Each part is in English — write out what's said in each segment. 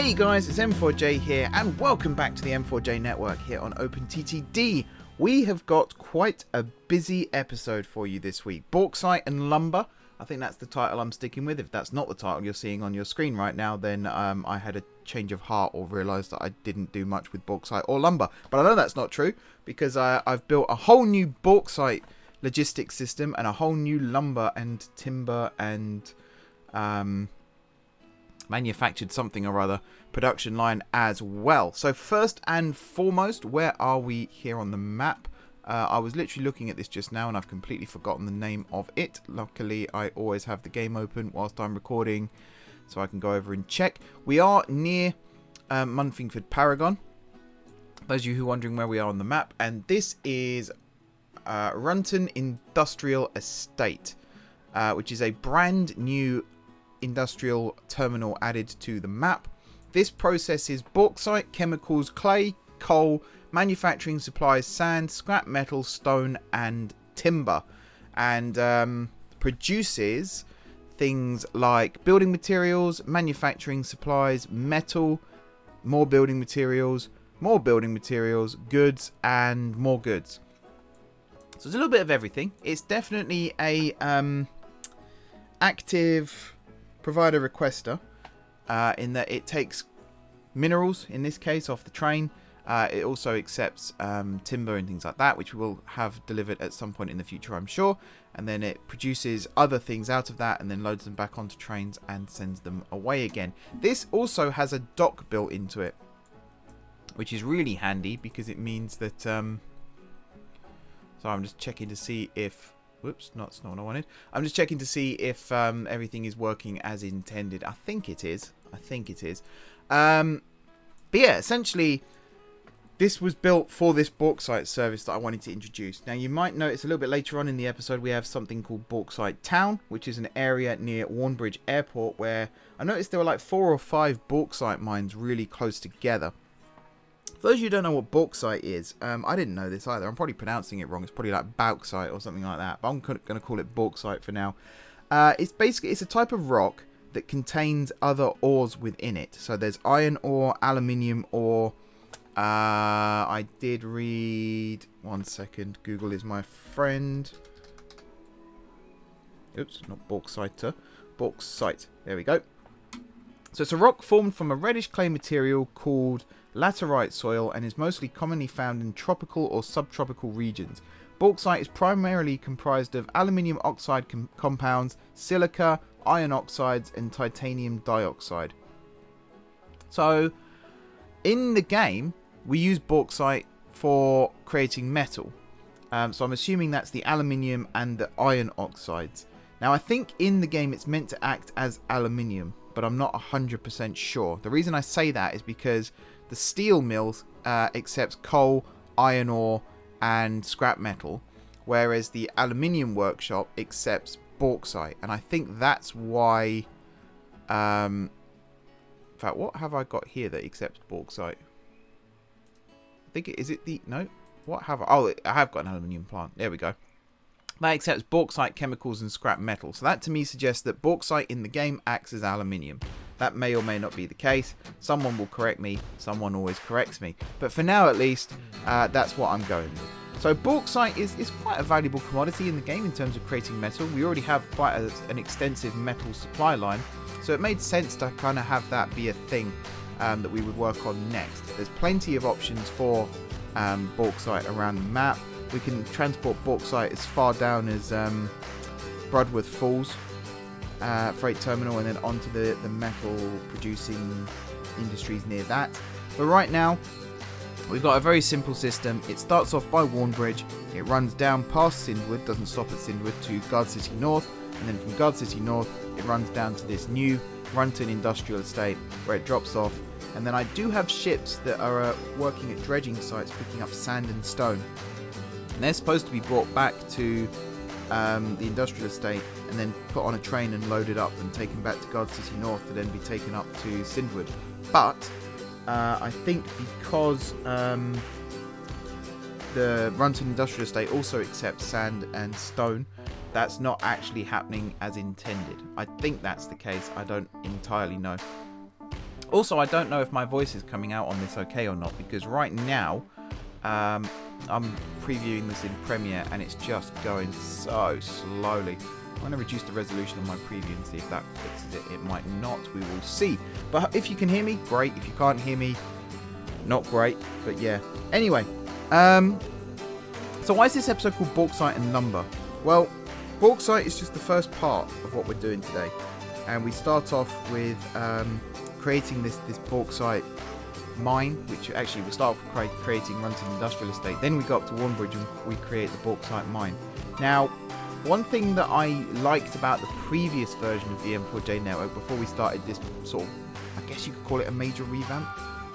Hey guys, it's M4J here, and welcome back to the M4J network here on OpenTTD. We have got quite a busy episode for you this week. Bauxite and lumber, I think that's the title I'm sticking with. If that's not the title you're seeing on your screen right now, then I had a change of heart or realised that I didn't do much with bauxite or lumber. But I know that's not true, because I've built a whole new bauxite logistics system and a whole new lumber and timber and manufactured something or other production line as well. So first and foremost, where are we here on the map? I was literally looking at this just now and I've completely forgotten the name of it. Luckily, I always have the game open whilst I'm recording, so I can go over and check. We are near Munfingford Paragon. Those of you who are wondering where we are on the map, and this is Runton Industrial Estate, which is a brand new industrial terminal added to the map. This processes bauxite, chemicals, clay, coal, manufacturing supplies, sand, scrap metal, stone and timber, and produces things like building materials, manufacturing supplies, metal, more building materials, goods and more goods. So it's a little bit of everything. It's definitely a active provider requester, in that it takes minerals, in this case, off the train. It also accepts timber and things like that, which we will have delivered at some point in the future, I'm sure. And then it produces other things out of that and then loads them back onto trains and sends them away again. This also has a dock built into it, which is really handy because it means that... so I'm just checking to see if... Whoops, that's not what I wanted. I'm just checking to see if everything is working as intended. I think it is. But yeah, essentially, this was built for this bauxite service that I wanted to introduce. Now, you might notice a little bit later on in the episode, we have something called Bauxite Town, which is an area near Warnbridge Airport where I noticed there were like 4 or 5 bauxite mines really close together. For those of you who don't know what bauxite is, I didn't know this either. I'm probably pronouncing it wrong. It's probably like Bauxite or something like that. But I'm going to call it bauxite for now. It's a type of rock that contains other ores within it. So there's iron ore, aluminium ore. I did read... One second. Google is my friend. Oops, not bauxite. Bauxite. There we go. So it's a rock formed from a reddish clay material called laterite soil and is mostly commonly found in tropical or subtropical regions. Bauxite is primarily comprised of aluminium oxide compounds, silica, iron oxides and titanium dioxide. So in the game we use bauxite for creating metal. So I'm assuming that's the aluminium and the iron oxides. Now I think in the game it's meant to act as aluminium, but I'm not 100% sure. The reason I say that is because the steel mills accepts coal, iron ore and scrap metal, whereas the aluminium workshop accepts bauxite. And I think that's why... in fact, what have I got here that accepts bauxite? I think is it the... No? What have I... Oh, I have got an aluminium plant. There we go. That accepts bauxite, chemicals and scrap metal. So that to me suggests that bauxite in the game acts as aluminium. That may or may not be the case. Someone will correct me. Someone always corrects me. But for now at least, that's what I'm going with. So bauxite is quite a valuable commodity in the game in terms of creating metal. We already have quite an extensive metal supply line. So it made sense to kind of have that be a thing that we would work on next. There's plenty of options for bauxite around the map. We can transport bauxite as far down as Broadworth Falls freight terminal and then onto the metal producing industries near that. But right now we've got a very simple system. It starts off by Warnbridge, it runs down past Sindwood, doesn't stop at Sindwood, to Guard City North, and then from Guard City North it runs down to this new Runton Industrial Estate where it drops off. And then I do have ships that are working at dredging sites picking up sand and stone. And they're supposed to be brought back to the industrial estate and then put on a train and loaded up and taken back to Guard City North to then be taken up to Sindwood. But I think because the Runton Industrial Estate also accepts sand and stone, that's not actually happening as intended. I think that's the case. I don't entirely know. Also, I don't know if my voice is coming out on this okay or not, because right now I'm previewing this in Premiere and it's just going so slowly. I'm going to reduce the resolution of my preview and see if that fixes it. It might not, we will see. But if you can hear me, great. If you can't hear me, not great. But yeah. Anyway, so why is this episode called Bauxite and Lumber? Well, bauxite is just the first part of what we're doing today. And we start off with creating this bauxite mine, which actually we'll start off with creating Runton Industrial Estate. Then we go up to Warnbridge and we create the bauxite mine. Now, one thing that I liked about the previous version of the M4J network before we started this sort of, I guess you could call it a major revamp.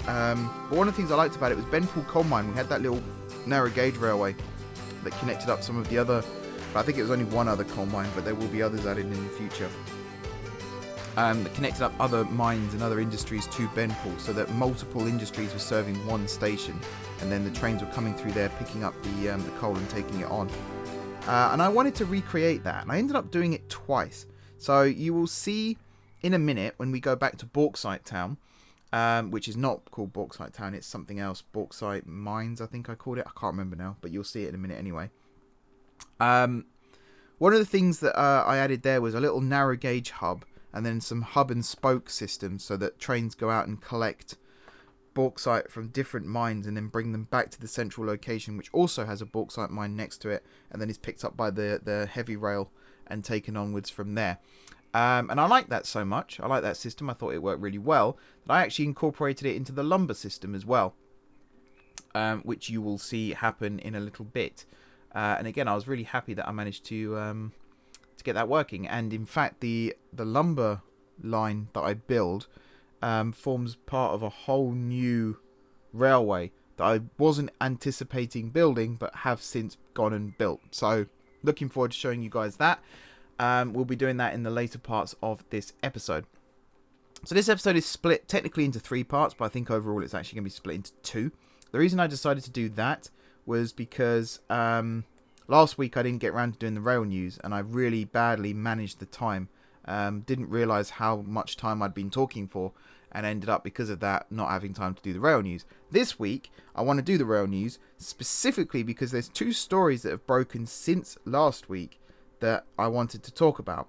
But one of the things I liked about it was Benpool Coal Mine. We had that little narrow gauge railway that connected up some of the other, but I think it was only one other coal mine, but there will be others added in the future. That connected up other mines and other industries to Benpool, so that multiple industries were serving one station, and then the trains were coming through there, picking up the coal and taking it on. And I wanted to recreate that, and I ended up doing it twice. So you will see in a minute when we go back to Bauxite Town, which is not called Bauxite Town, it's something else. Bauxite Mines, I think I called it. I can't remember now, but you'll see it in a minute anyway. One of the things that I added there was a little narrow gauge hub, and then some hub and spoke systems so that trains go out and collect bauxite from different mines and then bring them back to the central location, which also has a bauxite mine next to it, and then is picked up by the heavy rail and taken onwards from there. And I like that so much. I like that system. I thought it worked really well, that I actually incorporated it into the lumber system as well, which you will see happen in a little bit. And again, I was really happy that I managed to get that working. And in fact, the lumber line that I build forms part of a whole new railway that I wasn't anticipating building, but have since gone and built. So looking forward to showing you guys that. We'll be doing that in the later parts of this episode. So this episode is split technically into 3 parts, but I think overall it's actually going to be split into 2. The reason I decided to do that was because last week I didn't get around to doing the rail news, and I really badly managed the time. Didn't realise how much time I'd been talking for, and ended up, because of that, not having time to do the rail news. This week, I want to do the rail news, specifically because there's 2 stories that have broken since last week that I wanted to talk about.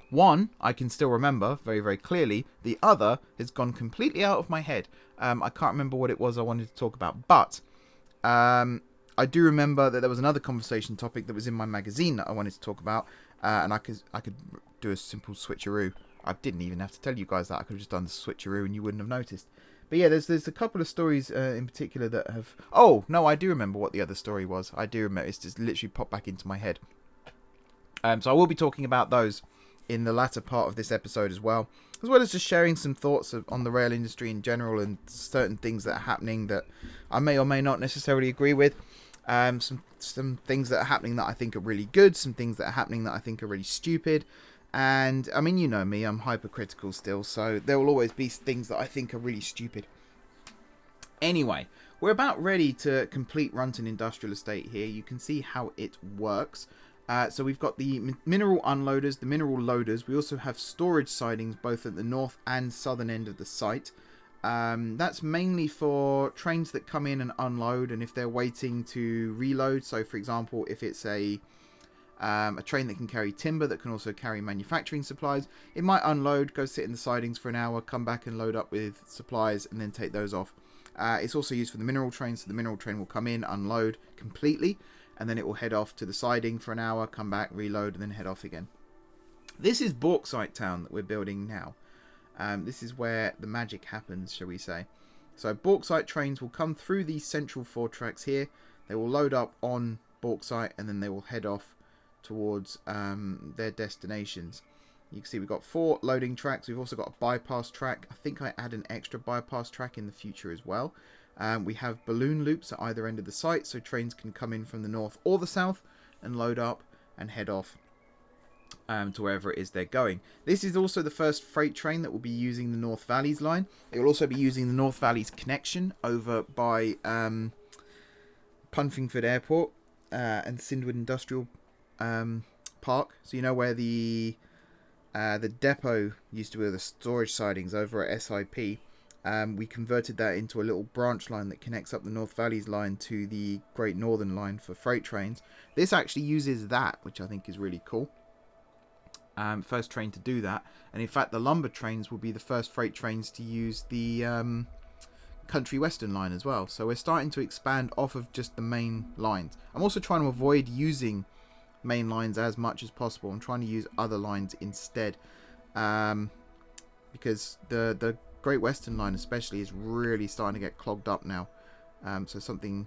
One, I can still remember very, very clearly. The other has gone completely out of my head. I can't remember what it was I wanted to talk about, but I do remember that there was another conversation topic that was in my magazine that I wanted to talk about, and I could do a simple switcheroo. I didn't even have to tell you guys that. I could have just done the switcheroo and you wouldn't have noticed. But yeah, there's a couple of stories in particular that have... Oh, no, I do remember what the other story was. I do remember. It's just literally popped back into my head. So I will be talking about those in the latter part of this episode as well as just sharing some thoughts on the rail industry in general and certain things that are happening that I may or may not necessarily agree with. Some things that are happening that I think are really good, some things that are happening that I think are really stupid. And, I mean, you know me, I'm hypercritical still, so there will always be things that I think are really stupid. Anyway, we're about ready to complete Runton Industrial Estate here. You can see how it works. So we've got the mineral unloaders, the mineral loaders. We also have storage sidings both at the north and southern end of the site. That's mainly for trains that come in and unload, and if they're waiting to reload. So, for example, if it's a train that can carry timber that can also carry manufacturing supplies, it might unload, go sit in the sidings for an hour, come back and load up with supplies, and then take those off. It's also used for the mineral train, so the mineral train will come in, unload completely, and then it will head off to the siding for an hour, come back, reload, and then head off again. This is Bauxite Town that we're building now. This is where the magic happens, shall we say. So bauxite trains will come through these central 4 tracks here. They will load up on bauxite, and then they will head off towards their destinations. You can see we've got 4 loading tracks. We've also got a bypass track. I think I add an extra bypass track in the future as well. We have balloon loops at either end of the site, so trains can come in from the north or the south and load up and head off to wherever it is they're going. This is also the first freight train that will be using the North Valleys line. It will also be using the North Valleys connection over by Munfingford Airport and Sindwood Industrial Park. So you know where the The depot used to be the storage sidings over at SIP. We converted that into a little branch line that connects up the North Valleys line to the Great Northern line for freight trains. This actually uses that, which I think is really cool. First train to do that, and in fact the lumber trains will be the first freight trains to use the Country Western line as well. So we're starting to expand off of just the main lines. I'm also trying to avoid using main lines as much as possible. I'm trying to use other lines instead, because the Great Western line especially is really starting to get clogged up now. So something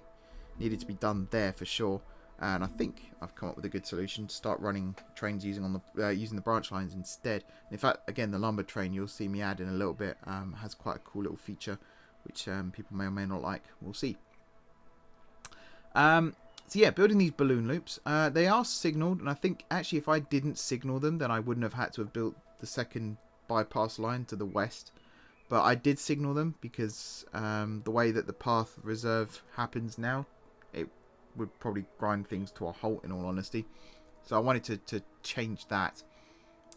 needed to be done there for sure. And I think I've come up with a good solution to start running trains using the branch lines instead. In fact, again, the lumber train you'll see me add in a little bit has quite a cool little feature, which people may or may not like. We'll see. So yeah, building these balloon loops. They are signalled, and I think actually if I didn't signal them, then I wouldn't have had to have built the second bypass line to the west. But I did signal them because the way that the path reserve happens now, it would probably grind things to a halt in all honesty. So I wanted to change that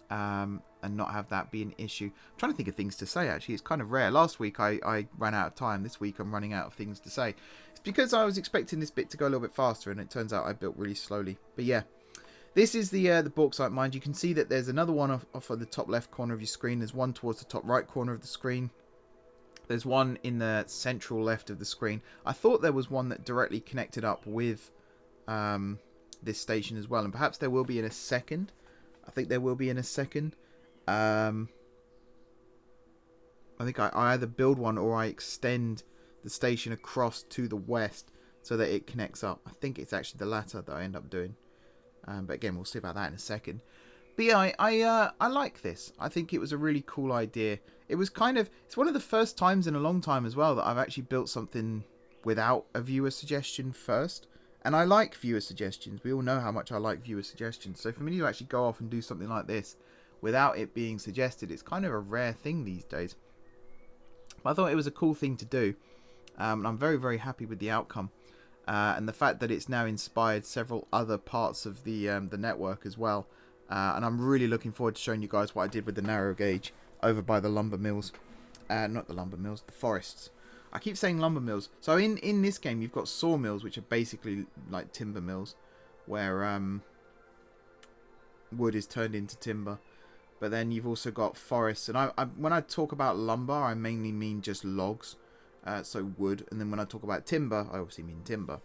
and not have that be an issue. I'm trying to think of things to say actually. It's kind of rare. Last week I ran out of time. This week I'm running out of things to say. It's because I was expecting this bit to go a little bit faster and it turns out I built really slowly. But yeah, this is the bauxite mine. You can see that there's another one off of the top left corner of your screen. There's one towards the top right corner of the screen. There's one in the central left of the screen. I thought there was one that directly connected up with this station as well. And perhaps there will be in a second. I think there will be in a second. I think I either build one or I extend the station across to the west so that it connects up. I think it's actually the latter that I end up doing. But again, we'll see about that in a second. But yeah, I like this. I think it was a really cool idea. It was it's one of the first times in a long time as well that I've actually built something without a viewer suggestion first. And I like viewer suggestions. We all know how much I like viewer suggestions. So for me to actually go off and do something like this without it being suggested, it's kind of a rare thing these days. But I thought it was a cool thing to do. And I'm very, very happy with the outcome. And the fact that it's now inspired several other parts of the network as well. And I'm really looking forward to showing you guys what I did with the narrow gauge over by the lumber mills. Not the lumber mills, the forests. I keep saying lumber mills. So in this game, you've got sawmills, which are basically like timber mills, where wood is turned into timber. But then you've also got forests. And when I talk about lumber, I mainly mean just logs. So wood. And then when I talk about timber, I obviously mean timber.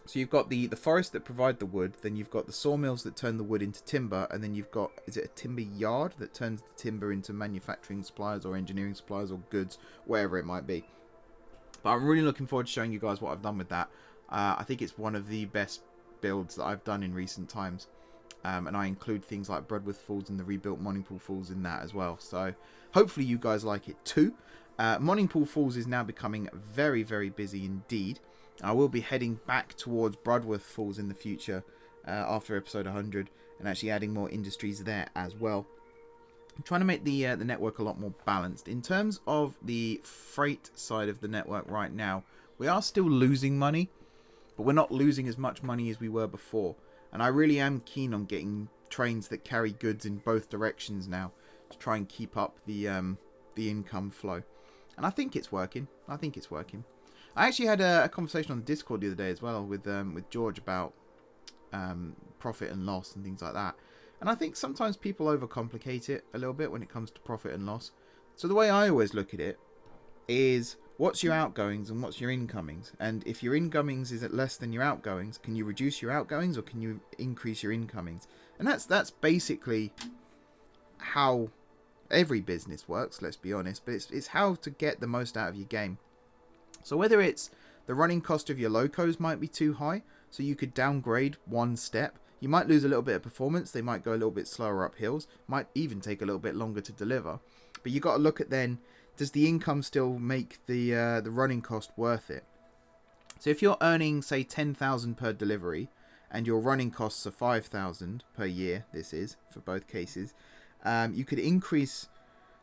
So you've got the forest that provide the wood, then you've got the sawmills that turn the wood into timber, and then you've got, is it a timber yard that turns the timber into manufacturing supplies or engineering supplies or goods, wherever it might be. But I'm really looking forward to showing you guys what I've done with that. I think it's one of the best builds that I've done in recent times. And I include things like Broadworth Falls and the rebuilt Munfingford Falls in that as well. So hopefully you guys like it too. Munfingford Falls is now becoming very, very busy indeed. I will be heading back towards Broadworth Falls in the future after episode 100 and actually adding more industries there as well. I'm trying to make the network a lot more balanced. In terms of the freight side of the network right now, we are still losing money, but we're not losing as much money as we were before. And I really am keen on getting trains that carry goods in both directions now to try and keep up the income flow. And I think it's working. I actually had a conversation on Discord the other day as well with George about profit and loss and things like that. And I think sometimes people overcomplicate it a little bit when it comes to profit and loss. So the way I always look at it is, what's your outgoings and what's your incomings? And if your incomings is at less than your outgoings, can you reduce your outgoings or can you increase your incomings? And that's basically how every business works, let's be honest. But it's how to get the most out of your game. So whether it's the running cost of your locos might be too high, so you could downgrade one step. You might lose a little bit of performance. They might go a little bit slower up hills. Might even take a little bit longer to deliver. But you got to look at then, does the income still make the running cost worth it? So if you're earning, say, 10,000 per delivery, and your running costs are 5,000 per year, this is for both cases, you could increase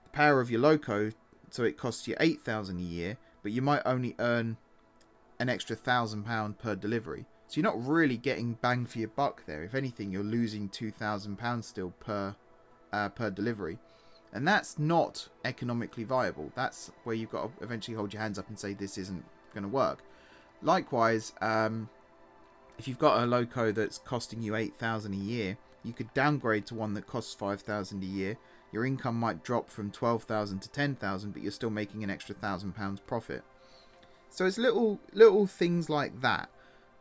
the power of your loco so it costs you 8,000 a year. But you might only earn an extra £1,000 per delivery. So you're not really getting bang for your buck there. If anything, you're losing £2,000 still per delivery. And that's not economically viable. That's where you've got to eventually hold your hands up and say this isn't going to work. Likewise, if you've got a loco that's costing you $8,000 a year, you could downgrade to one that costs $5,000 a year. Your income might drop from $12,000 to $10,000, but you're still making an extra £1,000 profit. So it's little things like that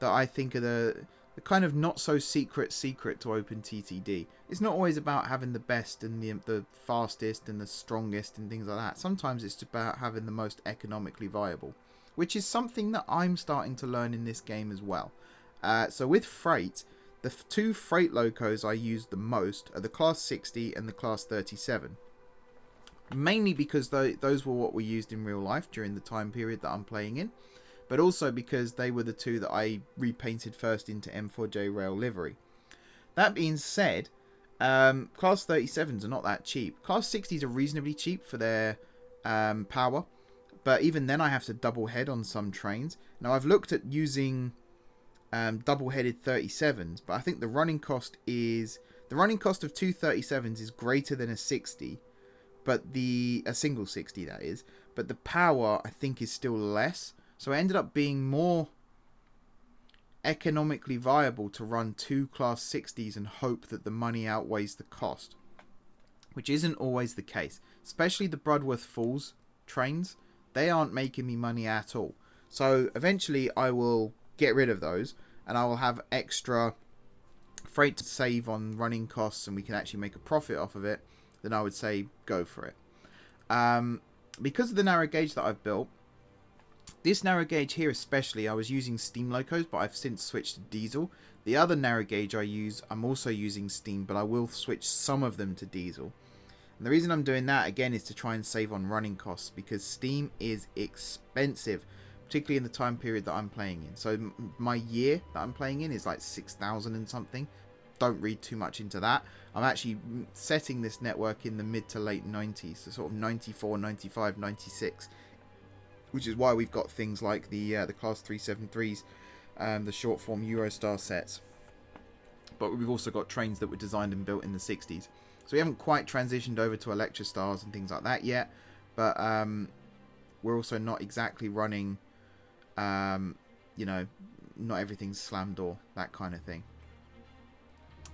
I think are the kind of not so secret to OpenTTD. It's not always about having the best and the fastest and the strongest and things like that. Sometimes it's about having the most economically viable, which is something that I'm starting to learn in this game as well. So with freight, the two freight locos I use the most are the Class 60 and the Class 37. Mainly because those were what we used in real life during the time period that I'm playing in. But also because they were the two that I repainted first into M4J rail livery. That being said, Class 37s are not that cheap. Class 60s are reasonably cheap for their power. But even then I have to double head on some trains. Now I've looked at using double-headed 37s, but I think the running cost of two 37s is greater than a 60, but a single 60 that is, but the power I think is still less. So it ended up being more economically viable to run two Class 60s and hope that the money outweighs the cost, which isn't always the case. Especially the Broadworth Falls trains, they aren't making me money at all. So eventually I will get rid of those and I will have extra freight to save on running costs and we can actually make a profit off of it. Then I would say go for it. Because of the narrow gauge that I've built, this narrow gauge here especially, I was using steam locos, but I've since switched to diesel. The other narrow gauge I use, I'm also using steam, but I will switch some of them to diesel. And the reason I'm doing that, again, is to try and save on running costs, because steam is expensive, particularly in the time period that I'm playing in. So my year that I'm playing in is like 6,000 and something. Don't read too much into that. I'm actually setting this network in the mid to late 90s, so sort of 94, 95, 96. Which is why we've got things like the Class 373s, the short form Eurostar sets. But we've also got trains that were designed and built in the 60s. So we haven't quite transitioned over to Electrostars and things like that yet. But we're also not exactly running, you know, not everything's slam door, that kind of thing.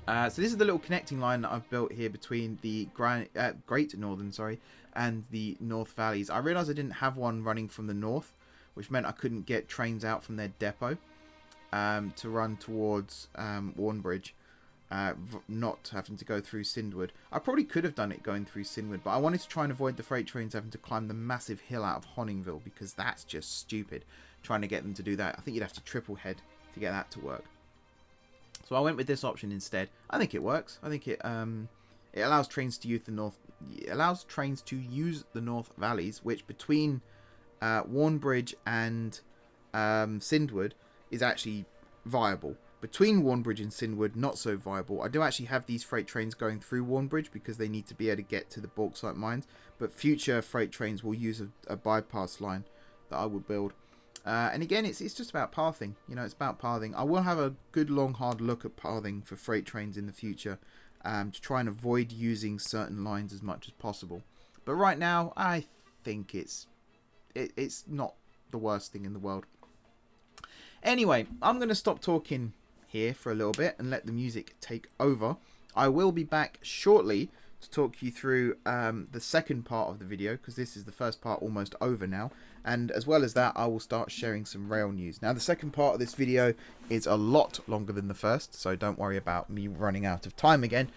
So this is the little connecting line that I've built here between the Great Northern, and the North Valleys. I realised I didn't have one running from the north, which meant I couldn't get trains out from their depot to run towards Warnbridge, not having to go through Sindwood. I probably could have done it going through Sindwood, but I wanted to try and avoid the freight trains having to climb the massive hill out of Honningville, because that's just stupid, trying to get them to do that. I think you'd have to triple head to get that to work. So I went with this option instead. I think it works. I think it allows trains to use the north. It allows trains to use the North Valleys, which between Warnbridge and Sindwood is actually viable. Between Warnbridge and Sindwood, not so viable. I do actually have these freight trains going through Warnbridge because they need to be able to get to the bauxite mines. But future freight trains will use a bypass line that I will build. And again, it's just about pathing. You know, it's about pathing. I will have a good long hard look at pathing for freight trains in the future, to try and avoid using certain lines as much as possible. But right now, I think it's not the worst thing in the world. Anyway, I'm going to stop talking here for a little bit and let the music take over. I will be back shortly to talk you through the second part of the video, because this is the first part almost over now. And as well as that, I will start sharing some rail news. Now, the second part of this video is a lot longer than the first, so don't worry about me running out of time again.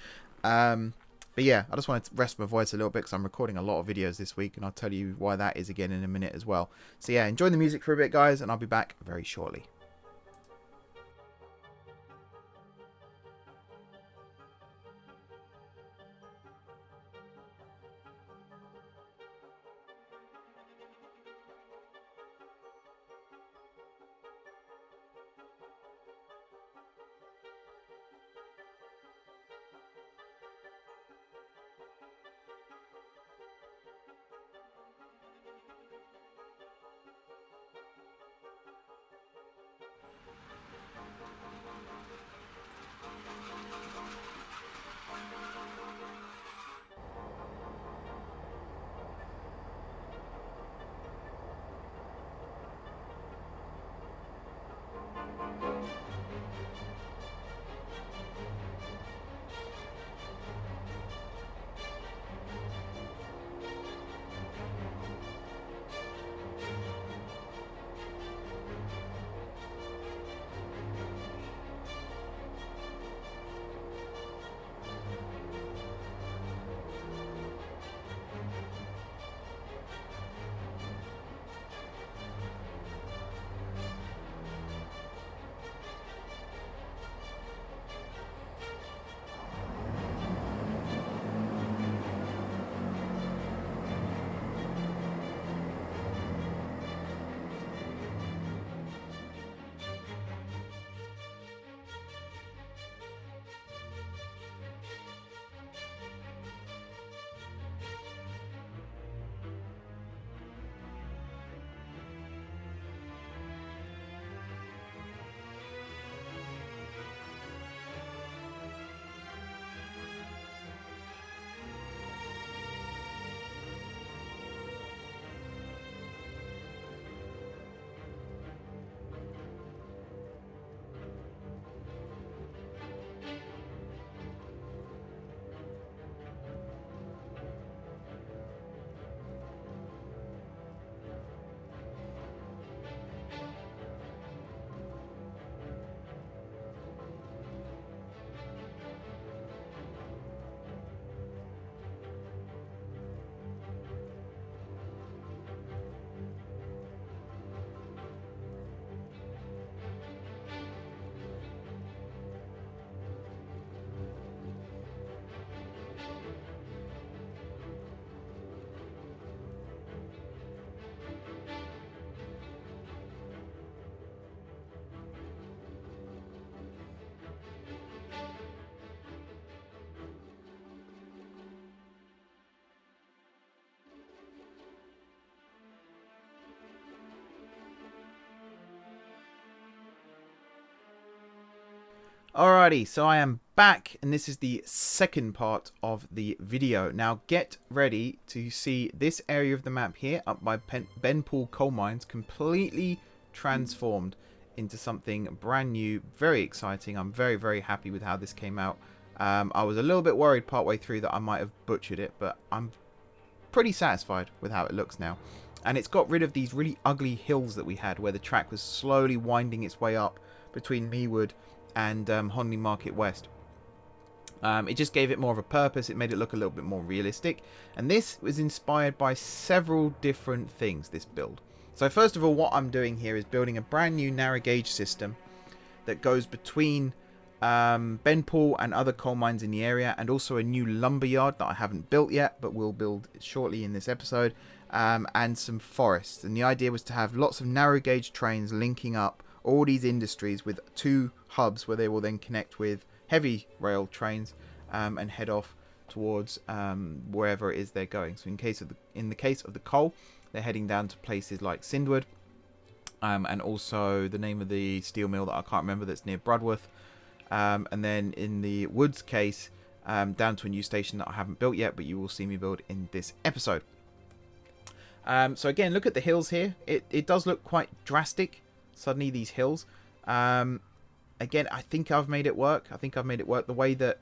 But yeah, I just wanted to rest my voice a little bit because I'm recording a lot of videos this week, and I'll tell you why that is again in a minute as well. So yeah, enjoy the music for a bit, guys, and I'll be back very shortly. Alrighty, so I am back, and this is the second part of the video. Now get ready to see this area of the map here, up by Benpool Coal Mines, completely transformed into something brand new. Very exciting. I'm very, very happy with how this came out. I was a little bit worried partway through that I might have butchered it, but I'm pretty satisfied with how it looks now. And it's got rid of these really ugly hills that we had, where the track was slowly winding its way up between Mewood and Honley Market West. It just gave it more of a purpose. It made it look a little bit more realistic. And this was inspired by several different things, this build. So first of all, what I'm doing here is building a brand new narrow gauge system that goes between Benpool and other coal mines in the area, and also a new lumber yard that I haven't built yet, but will build shortly in this episode, and some forests. And the idea was to have lots of narrow gauge trains linking up all these industries with two hubs where they will then connect with heavy rail trains and head off towards wherever it is they're going. So in the case of the coal, they're heading down to places like Sindwood, and also the name of the steel mill that I can't remember that's near Broadworth, and then in the woods case, down to a new station that I haven't built yet, but you will see me build in this episode. So again, look at the hills here. It does look quite drastic. Suddenly these hills. Again, I think I've made it work. The way that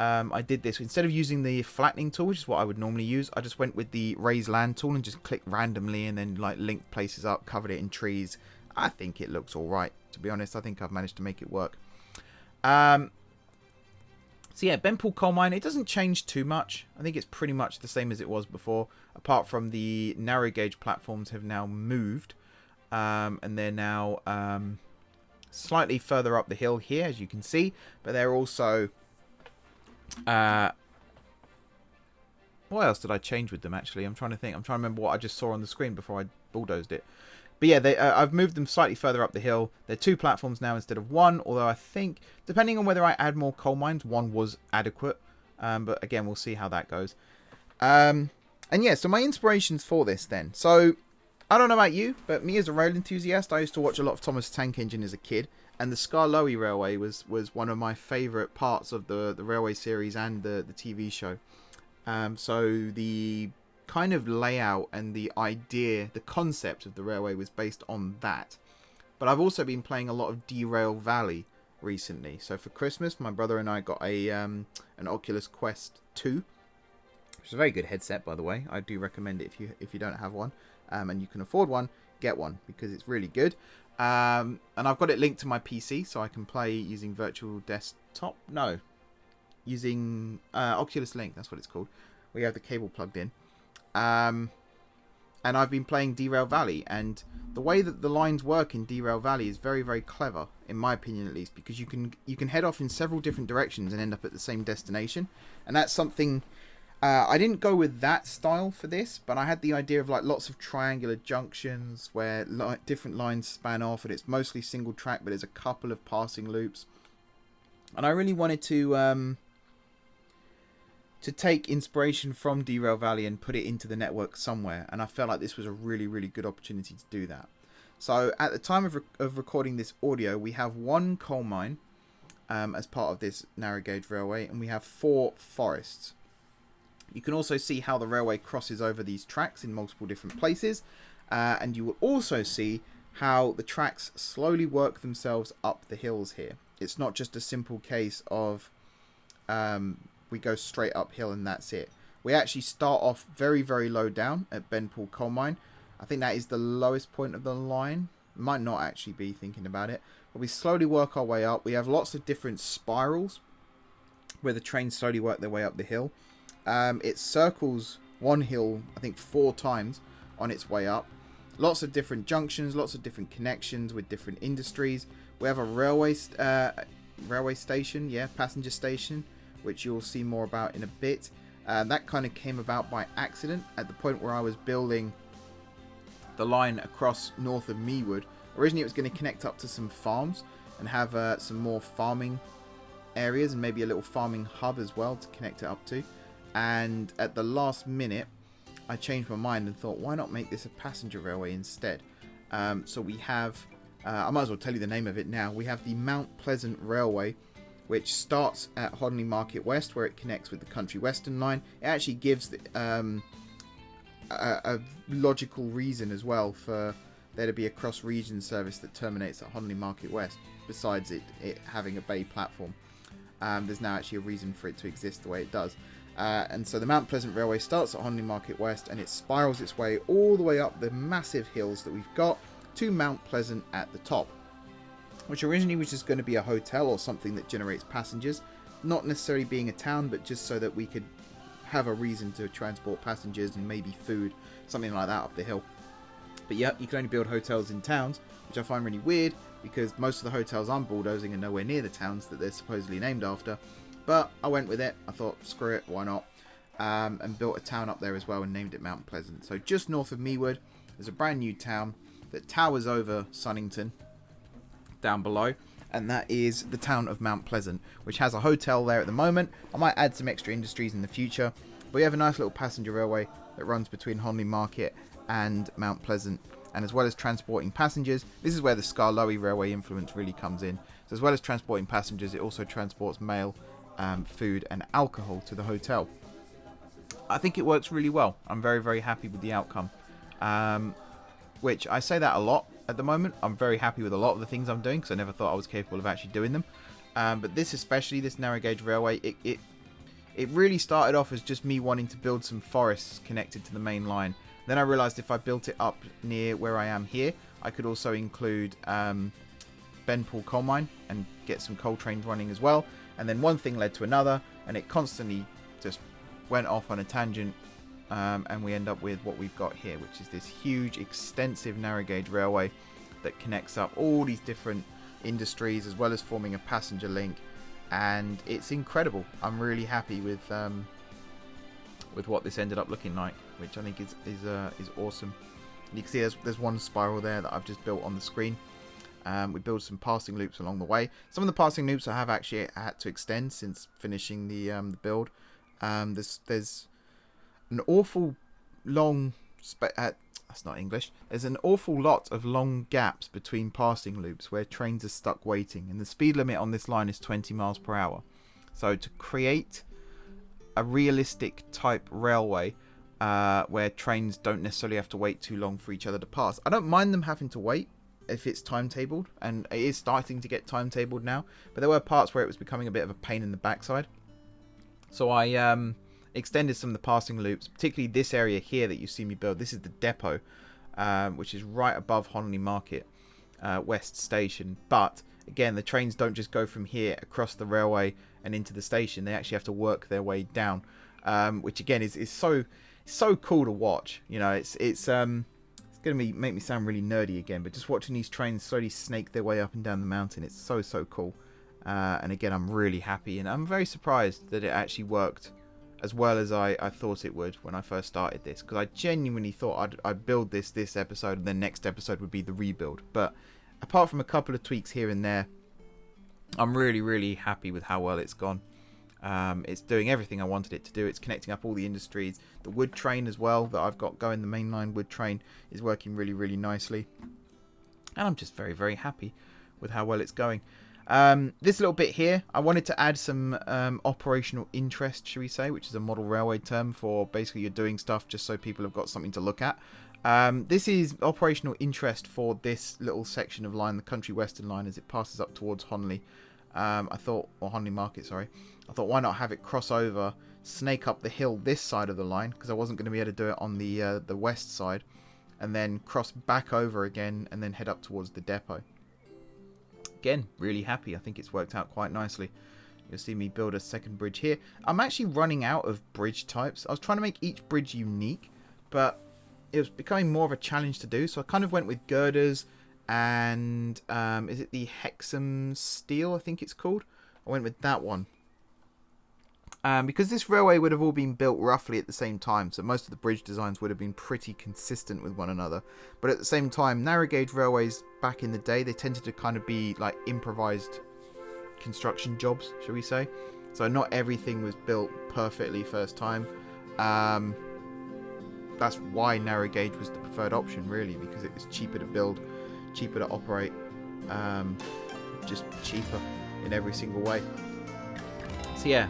I did this, instead of using the flattening tool, which is what I would normally use, I just went with the raise land tool and just clicked randomly and then like linked places up, covered it in trees. I think it looks all right, to be honest. I think I've managed to make it work. So yeah, Benpool Coal Mine, it doesn't change too much. I think it's pretty much the same as it was before, apart from the narrow gauge platforms have now moved. And they're now slightly further up the hill here, as you can see, but they're also what else did I change with them? Actually, I'm trying to think. I'm trying to remember what I just saw on the screen before I bulldozed it. But yeah, I've moved them slightly further up the hill. They're two platforms now instead of one, although I think, depending on whether I add more coal mines, one was adequate. But again, we'll see how that goes. And yeah, so my inspirations for this then. So I don't know about you, but me as a rail enthusiast, I used to watch a lot of Thomas the Tank Engine as a kid, and the Skarloey Railway was one of my favourite parts of the railway series and the TV show. So the kind of layout and the idea, the concept of the railway was based on that. But I've also been playing a lot of Derail Valley recently. So for Christmas, my brother and I got an Oculus Quest 2, which is a very good headset, by the way. I do recommend it if you don't have one, and you can afford one, get one because it's really good. And I've got it linked to my PC, so I can play using virtual desktop. No, using Oculus Link. That's what it's called. We have the cable plugged in. And I've been playing Derail Valley, and the way that the lines work in Derail Valley is very, very clever, in my opinion at least, because you can head off in several different directions and end up at the same destination. And that's something I didn't go with that style for this, but I had the idea of like lots of triangular junctions where different lines span off, and it's mostly single track, but there's a couple of passing loops. And I really wanted to take inspiration from Derail Valley and put it into the network somewhere, and I felt like this was a really, really good opportunity to do that. So at the time of recording this audio, we have one coal mine as part of this narrow gauge railway, and we have 4 forests. You can also see how the railway crosses over these tracks in multiple different places, and you will also see how the tracks slowly work themselves up the hills here. It's not just a simple case of we go straight uphill and that's it. We actually start off very, very low down at Benpool Coal Mine. I think that is the lowest point of the line. Might not actually be, thinking about it. But we slowly work our way up. We have lots of different spirals where the trains slowly work their way up the hill. It circles one hill, I think 4 times on its way up. Lots of different junctions, lots of different connections with different industries. We have a railway station, passenger station, which you'll see more about in a bit. That kind of came about by accident at the point where I was building the line across north of Mewood. Originally it was going to connect up to some farms and have some more farming areas and maybe a little farming hub as well to connect it up to. And at the last minute I changed my mind and thought, why not make this a passenger railway instead? So we have, I might as well tell you the name of it now. We have the Mount Pleasant Railway, which starts at Hodley Market West, where it connects with the Country Western line. It actually gives a logical reason as well for there to be a cross-region service that terminates at Hodley Market West, besides it having a bay platform. There's now actually a reason for it to exist the way it does. And so the Mount Pleasant Railway starts at Hodley Market West, and it spirals its way all the way up the massive hills that we've got to Mount Pleasant at the top, which originally was just going to be a hotel or something that generates passengers, not necessarily being a town, but just so that we could have a reason to transport passengers and maybe food, something like that up the hill. But yeah, you can only build hotels in towns, which I find really weird because most of the hotels I'm bulldozing are nowhere near the towns that they're supposedly named after. But I went with it. I thought, screw it, why not? And built a town up there as well and named it Mount Pleasant. So just north of Mewood, there's a brand new town that towers over Sunnington down below, and that is the town of Mount Pleasant, which has a hotel there at the moment. I might add some extra industries in the future, but we have a nice little passenger railway that runs between Hodley Market and Mount Pleasant, and as well as transporting passengers, this is where the Skarloey Railway influence really comes in. So as well as transporting passengers, it also transports mail, food and alcohol to the hotel. I think it works really well. I'm very, very happy with the outcome, which I say that a lot at the moment. I'm very happy with a lot of the things I'm doing because I never thought I was capable of actually doing them. But this, especially this narrow gauge railway, it really started off as just me wanting to build some forests connected to the main line. Then I realised if I built it up near where I am here, I could also include Benpool Coal Mine and get some coal trains running as well. And then one thing led to another, and it constantly just went off on a tangent. And we end up with what we've got here, which is this huge, extensive narrow gauge railway that connects up all these different industries as well as forming a passenger link. And it's incredible. I'm really happy with what this ended up looking like, which I think is awesome. And you can see there's one spiral there that I've just built on the screen. We built some passing loops along the way. Some of the passing loops I have actually had to extend since finishing the build. There's an awful long that's not English. There's an awful lot of long gaps between passing loops where trains are stuck waiting, and the speed limit on this line is 20 miles per hour. So to create a realistic type railway where trains don't necessarily have to wait too long for each other to pass. I don't mind them having to wait if it's timetabled, and it is starting to get timetabled now, but there were parts where it was becoming a bit of a pain in the backside. So I extended some of the passing loops, particularly this area here that you see me build. This is the depot, which is right above Honley Market West Station. But again, the trains don't just go from here across the railway and into the station. They actually have to work their way down, which again is so cool to watch. You know, it's gonna make me sound really nerdy again, but just watching these trains slowly snake their way up and down the mountain, it's so cool. And again, I'm really happy, and I'm very surprised that it actually worked as well as I thought it would when I first started this, because I genuinely thought I'd build this episode, and then next episode would be the rebuild. But apart from a couple of tweaks here and there, I'm really happy with how well it's gone. It's doing everything I wanted it to do. It's connecting up all the industries. The wood train as well that I've got going, the mainline wood train, is working really nicely. And I'm just very happy with how well it's going. This little bit here, I wanted to add some operational interest, shall we say, which is a model railway term for basically you're doing stuff just so people have got something to look at. This is operational interest for this little section of line, the Country Western line, as it passes up towards Honley. Or Honley Market, sorry. I thought, why not have it cross over, snake up the hill this side of the line, because I wasn't going to be able to do it on the west side, and then cross back over again, and then head up towards the depot. Again, really happy. I think it's worked out quite nicely. You'll see me build a second bridge here. I'm actually running out of bridge types. I was trying to make each bridge unique, but it was becoming more of a challenge to do, so I kind of went with girders and is it the Hexham steel, I think it's called? I went with that one. Because this railway would have all been built roughly at the same time, so most of the bridge designs would have been pretty consistent with one another. But at the same time, narrow gauge railways back in the day, they tended to kind of be like improvised construction jobs, shall we say. So not everything was built perfectly first time. That's why narrow gauge was the preferred option, really, because it was cheaper to build, cheaper to operate, just cheaper in every single way. So yeah,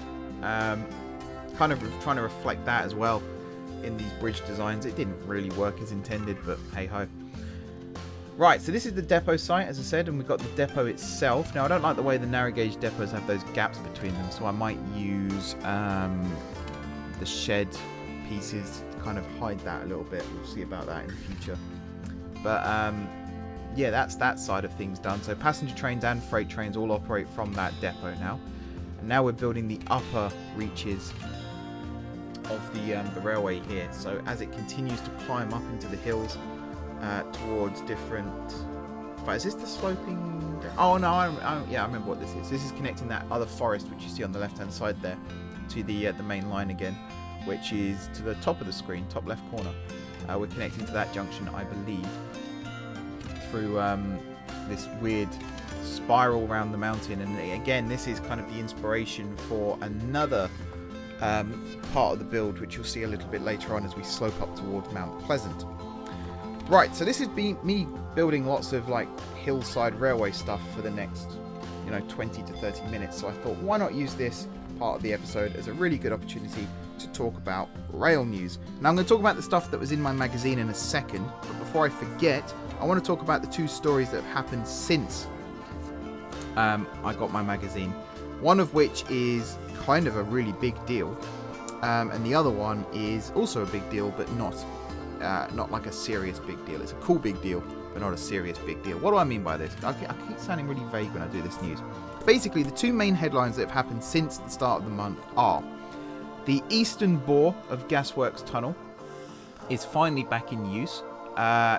kind of trying to reflect that as well in these bridge designs. It didn't really work as intended, but hey ho. Right, so this is the depot site, as I said, and we've got the depot itself. Now, I don't like the way the narrow gauge depots have those gaps between them, so I might use the shed pieces to kind of hide that a little bit. We'll see about that in the future. But yeah, that's that side of things done. So passenger trains and freight trains all operate from that depot now. And now we're building the upper reaches of the railway here. So as it continues to climb up into the hills towards different... Is this the sloping... Oh no, yeah, I remember what this is. This is connecting that other forest which you see on the left hand side there to the main line again, which is to the top of the screen, top left corner. We're connecting to that junction, I believe, through this weird spiral around the mountain. And again, this is kind of the inspiration for another part of the build, which you'll see a little bit later on as we slope up towards Mount Pleasant. Right, so this has been me building lots of like hillside railway stuff for the next 20 to 30 minutes. So I thought, why not use this part of the episode as a really good opportunity to talk about rail news. Now I'm going to talk about the stuff that was in my magazine in a second, but before I forget, I want to talk about the two stories that have happened since I got my magazine. One of which is kind of a really big deal, and the other one is also a big deal, but not like a serious big deal. It's a cool big deal, but not a serious big deal. What do I mean by this? I keep sounding really vague when I do this news. Basically, the two main headlines that have happened since the start of the month are: the eastern bore of Gasworks Tunnel is finally back in use.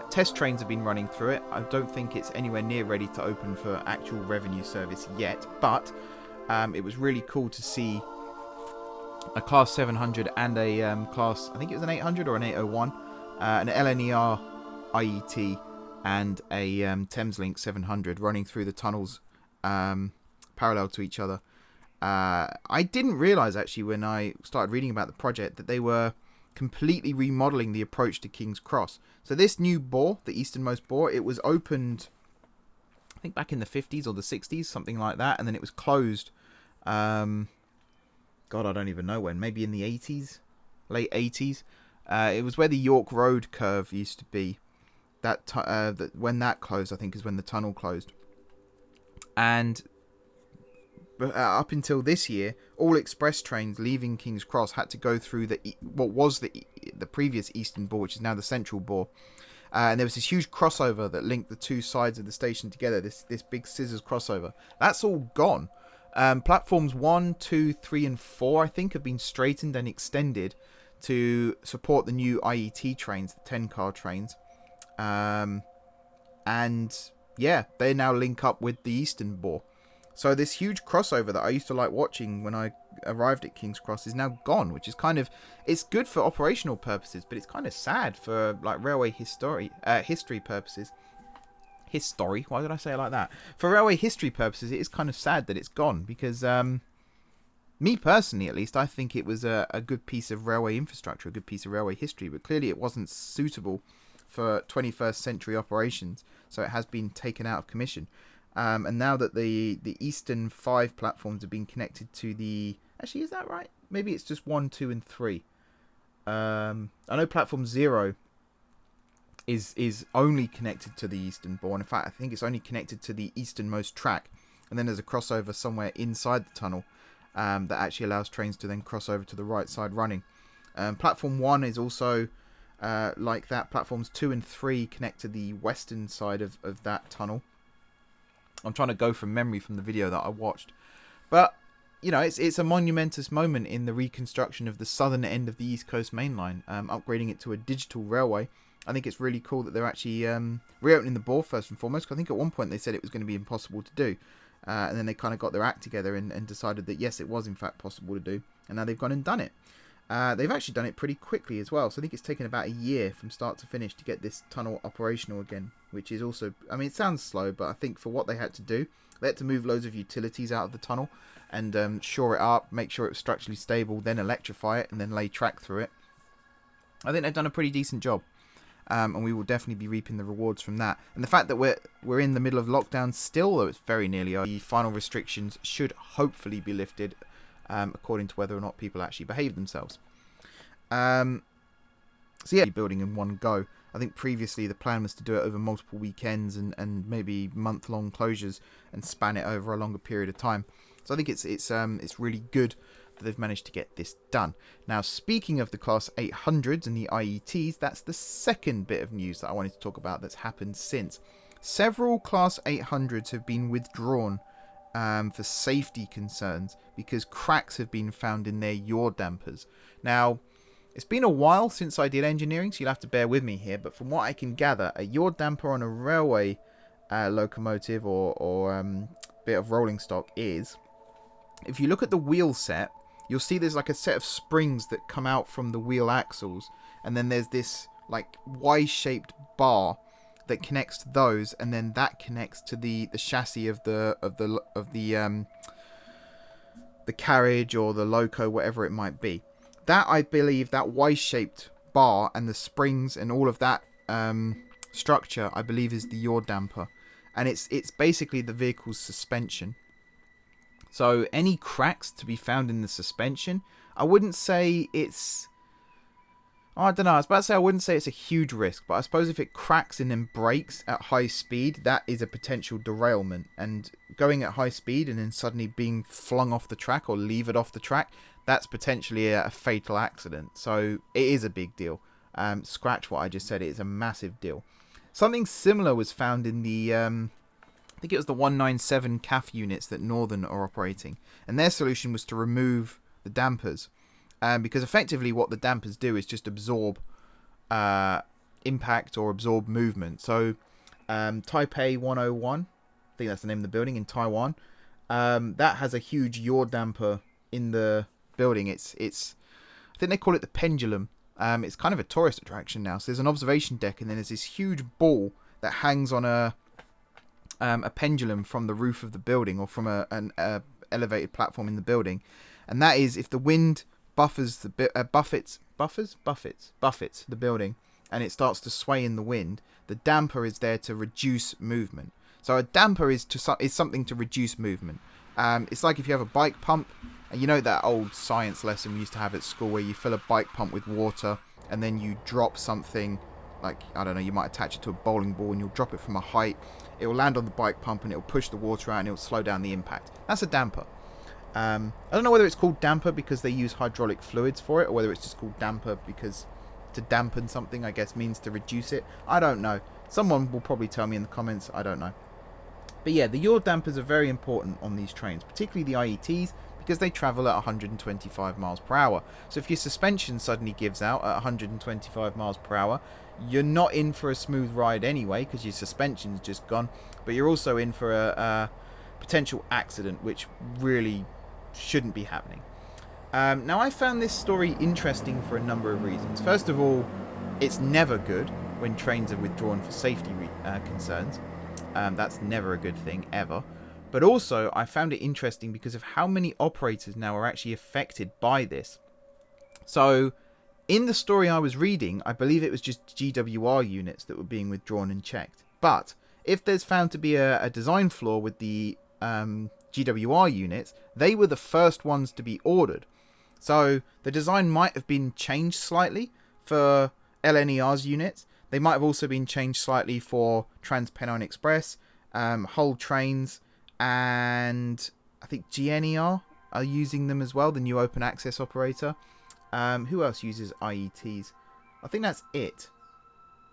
Test trains have been running through it. I don't think it's anywhere near ready to open for actual revenue service yet, but it was really cool to see a Class 700 and a Class, I think it was an 800 or an 801, an LNER IET and a Thameslink 700 running through the tunnels parallel to each other. I didn't realise actually when I started reading about the project that they were completely remodeling the approach to King's Cross. So this new bore, the easternmost bore, it was opened, I think, back in the 50s or the 60s, something like that, and then it was closed. God, I don't even know when. Maybe in the 80s, late 80s. It was where the York Road curve used to be. When that closed, I think, is when the tunnel closed. And up until this year, all express trains leaving King's Cross had to go through what was the previous eastern bore, which is now the central bore. And there was this huge crossover that linked the two sides of the station together. This big scissors crossover. That's all gone. Platforms 1, 2, 3, and 4, I think, have been straightened and extended to support the new IET trains, the 10-car trains. And yeah, they now link up with the eastern bore. So this huge crossover that I used to like watching when I arrived at King's Cross is now gone, which is kind of, it's good for operational purposes, but it's kind of sad for like railway history purposes. Why did I say it like that? For railway history purposes, it is kind of sad that it's gone, because me personally, at least, I think it was a good piece of railway infrastructure, a good piece of railway history, but clearly it wasn't suitable for 21st century operations, so it has been taken out of commission. And now that the eastern 5 platforms have been connected to the... Actually, is that right? Maybe it's just 1, 2, and 3. I know platform 0 is only connected to the eastern bore. In fact, I think it's only connected to the easternmost track. And then there's a crossover somewhere inside the tunnel that actually allows trains to then cross over to the right side running. Platform 1 is also like that. Platforms 2 and 3 connect to the western side of that tunnel. I'm trying to go from memory from the video that I watched. But, you know, it's a monumentous moment in the reconstruction of the southern end of the East Coast Main Line, upgrading it to a digital railway. I think it's really cool that they're actually reopening the bore first and foremost. I think at one point they said it was going to be impossible to do. And then they kind of got their act together and decided that, yes, it was in fact possible to do. And now they've gone and done it. They've actually done it pretty quickly as well. So I think it's taken about a year from start to finish to get this tunnel operational again, which is also, I mean, it sounds slow, but I think for what they had to do, they had to move loads of utilities out of the tunnel and shore it up, make sure it was structurally stable, then electrify it, and then lay track through it. I think they've done a pretty decent job. And we will definitely be reaping the rewards from that. And the fact that we're in the middle of lockdown still, though it's very nearly over, the final restrictions should hopefully be lifted, according to whether or not people actually behave themselves. So yeah, building in one go. I think previously the plan was to do it over multiple weekends and maybe month-long closures and span it over a longer period of time. So I think it's really good that they've managed to get this done. Now, speaking of the Class 800s and the IETs, that's the second bit of news that I wanted to talk about that's happened since. Several Class 800s have been withdrawn for safety concerns because cracks have been found in their yaw dampers. Now, it's been a while since I did engineering, so you'll have to bear with me here, but from what I can gather, a yaw damper on a railway locomotive or bit of rolling stock is, if you look at the wheel set, you'll see there's like a set of springs that come out from the wheel axles, and then there's this like Y-shaped bar that connects to those, and then that connects to the chassis of the carriage or the loco, whatever it might be. That, I believe, that Y-shaped bar and the springs and all of that structure, I believe, is the yaw damper, and it's basically the vehicle's suspension. So any cracks to be found in the suspension, I wouldn't say it's... I don't know, I was about to say I wouldn't say it's a huge risk, but I suppose if it cracks and then breaks at high speed, that is a potential derailment. And going at high speed and then suddenly being flung off the track or levered off the track, that's potentially a fatal accident. So it is a big deal. Scratch what I just said, it is a massive deal. Something similar was found in the... I think it was the 197 CAF units that Northern are operating. And their solution was to remove the dampers. Because effectively what the dampers do is just absorb impact or absorb movement. So Taipei 101, I think that's the name of the building in Taiwan, that has a huge yaw damper in the building. It's I think they call it the pendulum. It's kind of a tourist attraction now. So there's an observation deck, and then there's this huge ball that hangs on a pendulum from the roof of the building, or from an elevated platform in the building, and that is, if the wind buffets buffets the building, and it starts to sway in the wind, the damper is there to reduce movement. So a damper is something to reduce movement. It's like if you have a bike pump, and you know that old science lesson we used to have at school where you fill a bike pump with water and then you drop something, like, I don't know, you might attach it to a bowling ball and you'll drop it from a height. It will land on the bike pump and it will push the water out and it will slow down the impact. That's a damper. I don't know whether it's called damper because they use hydraulic fluids for it, or whether it's just called damper because to dampen something, I guess, means to reduce it. I don't know. Someone will probably tell me in the comments. I don't know. But yeah, the yaw dampers are very important on these trains, particularly the IETs, because they travel at 125 miles per hour. So if your suspension suddenly gives out at 125 miles per hour, you're not in for a smooth ride anyway, because your suspension's just gone, but you're also in for a potential accident, which really shouldn't be happening. Now, I found this story interesting for a number of reasons. First of all, it's never good when trains are withdrawn for safety concerns. That's never a good thing, ever. But also, I found it interesting because of how many operators now are actually affected by this. So, in the story I was reading, I believe it was just GWR units that were being withdrawn and checked. But if there's found to be a design flaw with the GWR units, they were the first ones to be ordered. So the design might have been changed slightly for LNER's units. They might have also been changed slightly for Trans-Pennine Express, Hull Trains, and I think GNER are using them as well, the new open access operator. Who else uses IETs? I think that's it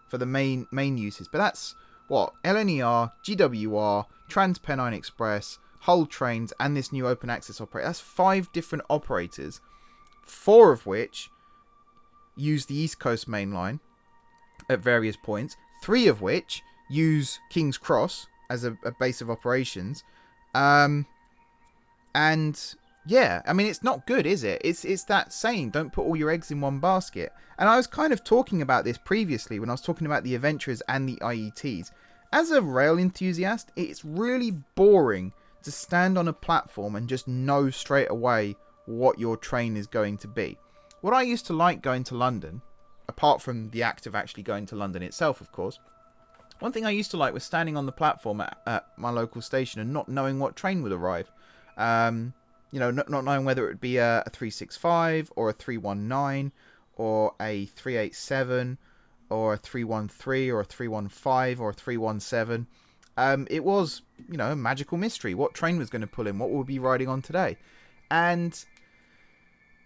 for the main uses. But that's what? LNER, GWR, Trans-Pennine Express, Hull Trains, and this new open access operator. That's 5 different operators, 4 of which use the East Coast Main Line at various points, 3 of which use King's Cross as a base of operations. And yeah, I mean, it's not good, is it? It's that saying, don't put all your eggs in one basket. And I was kind of talking about this previously when I was talking about the Adventurers and the IETs. As a rail enthusiast, it's really boring to stand on a platform and just know straight away what your train is going to be. What I used to like going to London, apart from the act of actually going to London itself, of course, one thing I used to like was standing on the platform at my local station and not knowing what train would arrive. You know, not knowing whether it would be a 365 or a 319 or a 387 or a 313 or a 315 or a 317. It was, you know, a magical mystery. What train was going to pull in? What would be riding on today? And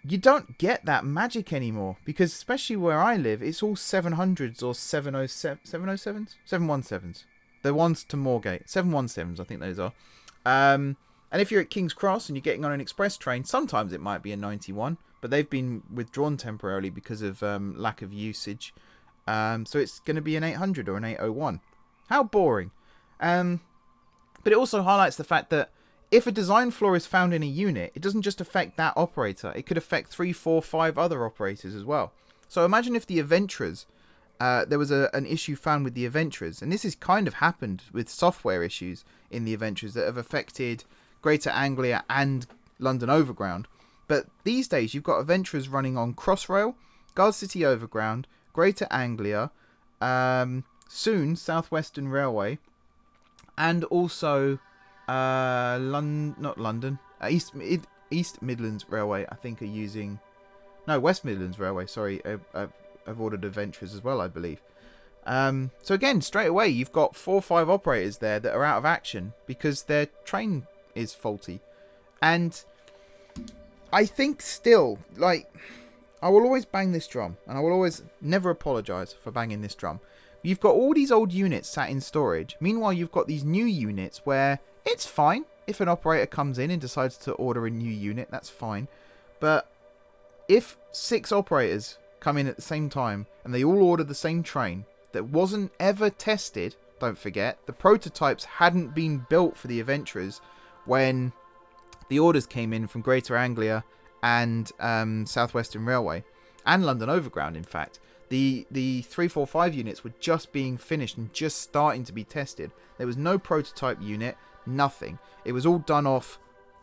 you don't get that magic anymore, because especially where I live, it's all 700s or 707s? 717s. The ones to Moorgate. 717s, I think those are. And if you're at King's Cross and you're getting on an express train, sometimes it might be a 91, but they've been withdrawn temporarily because of lack of usage. So it's going to be an 800 or an 801. How boring. But it also highlights the fact that if a design flaw is found in a unit, it doesn't just affect that operator. It could affect 3, 4, 5 other operators as well. So imagine if the Adventurers, there was an issue found with the Adventurers, and this has kind of happened with software issues in the Adventurers that have affected Greater Anglia and London Overground. But these days you've got Adventurers running on Crossrail, Guard City Overground, Greater Anglia, soon South Western Railway, and also East Midlands Railway, I think, are using... No, West Midlands Railway, sorry, I've ordered Adventurers as well, I believe. So again, straight away, you've got 4 or 5 operators there that are out of action because their train is faulty. And I think still, like, I will always bang this drum, and I will always never apologise for banging this drum. You've got all these old units sat in storage. Meanwhile, you've got these new units where it's fine if an operator comes in and decides to order a new unit, that's fine. But if 6 operators come in at the same time and they all order the same train that wasn't ever tested, don't forget, the prototypes hadn't been built for the Adventurers when the orders came in from Greater Anglia and South Western Railway and London Overground, in fact. The 345 units were just being finished and just starting to be tested. There was no prototype unit, nothing. It was all done off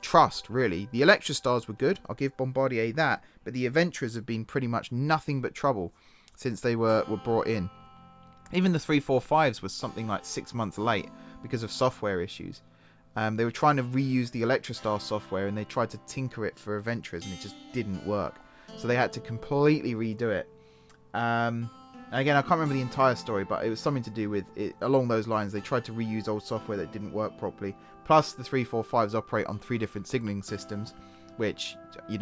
trust, really. The Electrostars were good. I'll give Bombardier that. But the Aventras have been pretty much nothing but trouble since they were brought in. Even the 345s was something like 6 months late because of software issues. They were trying to reuse the Electrostar software, and they tried to tinker it for Aventras, and it just didn't work. So they had to completely redo it. And again, I can't remember the entire story, but it was something to do with it along those lines. They tried to reuse old software that didn't work properly. Plus, the 345s operate on 3 different signaling systems, which, I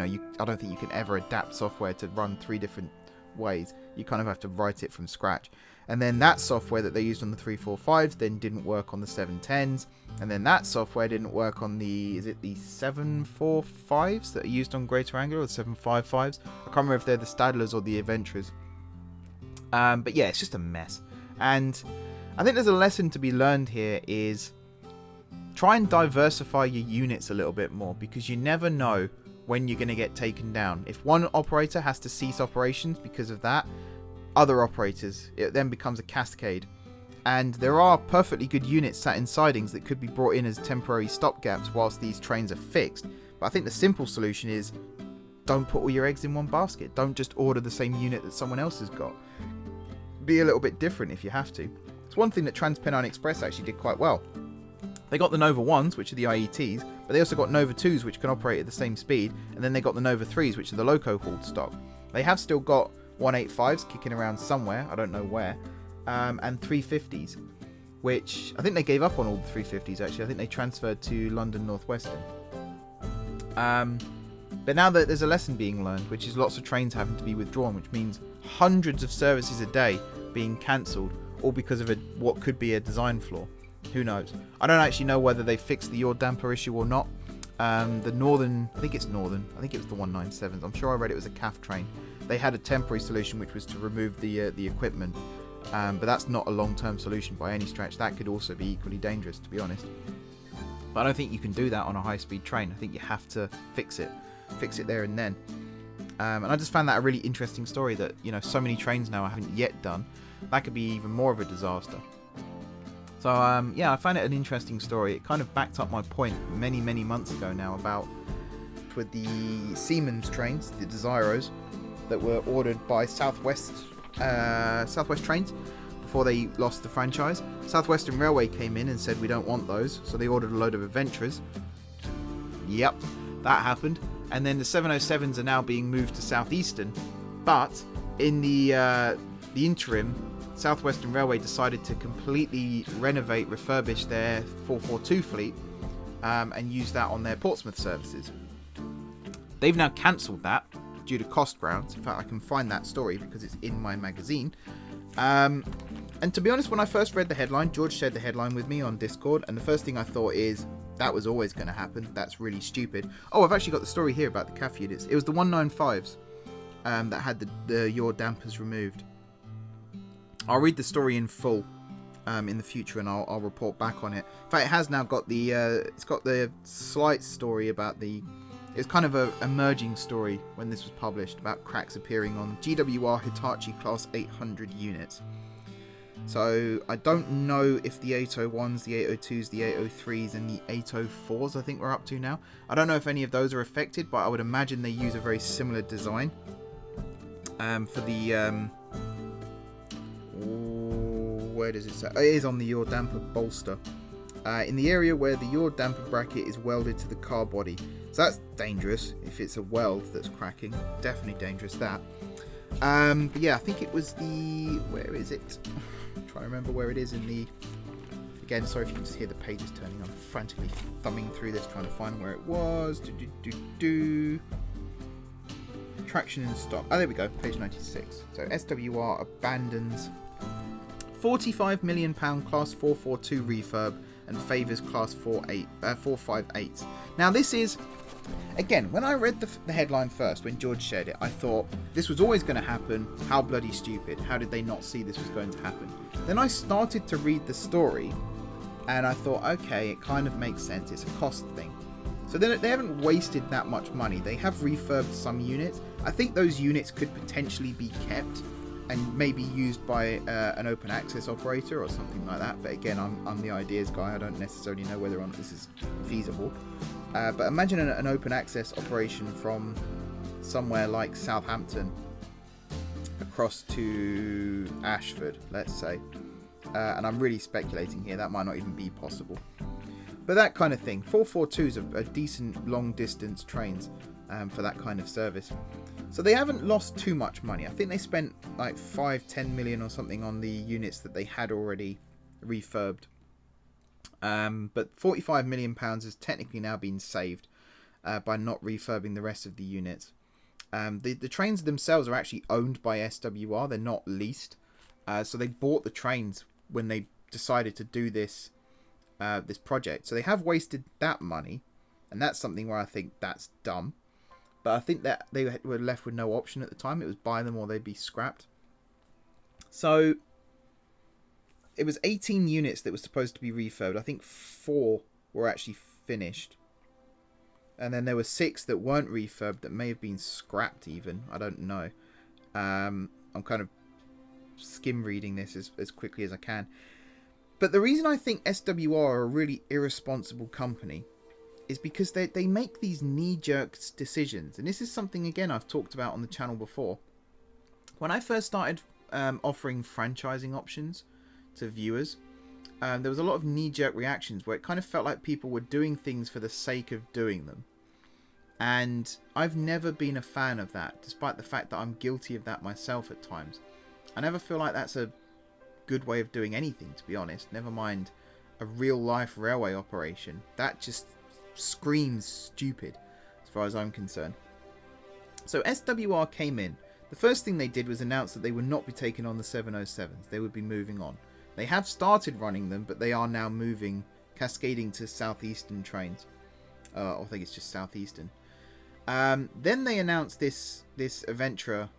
don't think you can ever adapt software to run 3 different ways. You kind of have to write it from scratch. And then that software that they used on the 345s then didn't work on the 710s. And then that software didn't work on the 745s that are used on Greater Anglia, or the 755s. I can't remember if they're the Stadlers or the Aventras. But yeah, it's just a mess. And I think there's a lesson to be learned here is try and diversify your units a little bit more, because you never know when you're going to get taken down. If one operator has to cease operations because of that, other operators, it then becomes a cascade. And there are perfectly good units sat in sidings that could be brought in as temporary stopgaps whilst these trains are fixed. But I think the simple solution is don't put all your eggs in one basket. Don't just order the same unit that someone else has got. Be a little bit different if you have to. It's one thing that TransPennine Express actually did quite well. They got the Nova 1s, which are the IETs, but they also got Nova 2s, which can operate at the same speed, and then they got the Nova 3s, which are the loco hauled stock. They have still got 185s kicking around somewhere, I don't know where, and 350s, which I think they gave up on all the 350s actually. I think they transferred to London North Western. But now that there's a lesson being learned, which is lots of trains having to be withdrawn, which means hundreds of services a day being cancelled, all because of what could be a design flaw. Who knows? I don't actually know whether they fixed the yaw damper issue or not. The Northern, I think it's Northern, I think it was the 197s. I'm sure I read it was a CAF train. They had a temporary solution, which was to remove the equipment. But that's not a long-term solution by any stretch. That could also be equally dangerous, to be honest. But I don't think you can do that on a high-speed train. I think you have to fix it there and then. And I just found that a really interesting story that, so many trains now haven't yet done. That could be even more of a disaster. So, I find it an interesting story. It kind of backed up my point many, many months ago now about with the Siemens trains, the Desiros, that were ordered by Southwest Trains before they lost the franchise. Southwestern Railway came in and said, we don't want those, so they ordered a load of Aventras. Yep, that happened. And then the 707s are now being moved to Southeastern, but in the interim, Southwestern Railway decided to completely refurbish their 442 fleet and use that on their Portsmouth services. They've now cancelled that due to cost grounds. In fact, I can find that story because it's in my magazine. And to be honest, when I first read the headline, George shared the headline with me on Discord, and the first thing I thought is, that was always going to happen. That's really stupid. Oh, I've actually got the story here about the CAF units. It was the 195s that had the yaw dampers removed. I'll read the story in full in the future, and I'll report back on it. In fact, it has now got it's got the slight story about it's kind of a emerging story when this was published about cracks appearing on GWR Hitachi Class 800 units. So I don't know if the 801s, the 802s, the 803s, and the 804s I think we're up to now. I don't know if any of those are affected, but I would imagine they use a very similar design. For the where does it say? It is on the yaw damper bolster. In the area where the yaw damper bracket is welded to the car body. So that's dangerous if it's a weld that's cracking. Definitely dangerous, that. But yeah, I think it was where is it? I'm trying to remember where it is in the... Again, sorry if you can just hear the pages turning. I'm frantically thumbing through this trying to find where it was. Traction in stock. Oh, there we go. Page 96. So SWR abandons £45 million Class 442 refurb and favours Class 458. Now this is... Again, when I read the headline first, when George shared it, I thought, this was always going to happen. How bloody stupid. How did they not see this was going to happen? Then I started to read the story, and I thought, okay, it kind of makes sense. It's a cost thing. So then they haven't wasted that much money. They have refurbed some units. I think those units could potentially be kept and maybe used by an open access operator or something like that. But again, I'm the ideas guy. I don't necessarily know whether or not this is feasible. But imagine an open access operation from somewhere like Southampton across to Ashford, let's say. And I'm really speculating here. That might not even be possible. But that kind of thing. 442s are decent long-distance trains for that kind of service. So they haven't lost too much money. I think they spent like 5-10 million or something on the units that they had already refurbed. But 45 million pounds has technically now been saved by not refurbing the rest of the units. The trains themselves are actually owned by SWR. They're not leased. So they bought the trains when they decided to do this this project. So they have wasted that money, and that's something where I think that's dumb. But I think that they were left with no option at the time. It was buy them or they'd be scrapped. So it was 18 units that were supposed to be refurbed. I think 4 were actually finished. And then there were 6 that weren't refurbed that may have been scrapped even. I don't know. I'm kind of skim reading this as quickly as I can. But the reason I think SWR are a really irresponsible company is because they make these knee-jerk decisions. And this is something, again, I've talked about on the channel before. When I first started offering franchising options to viewers, there was a lot of knee-jerk reactions where it kind of felt like people were doing things for the sake of doing them. And I've never been a fan of that, despite the fact that I'm guilty of that myself at times. I never feel like that's a good way of doing anything, to be honest. Never mind a real-life railway operation. That just screams stupid, as far as I'm concerned. So SWR came in. The first thing they did was announce that they would not be taking on the 707s. They would be moving on. They have started running them, but they are now moving, cascading to southeastern trains. I think it's just southeastern. Then they announced this Aventura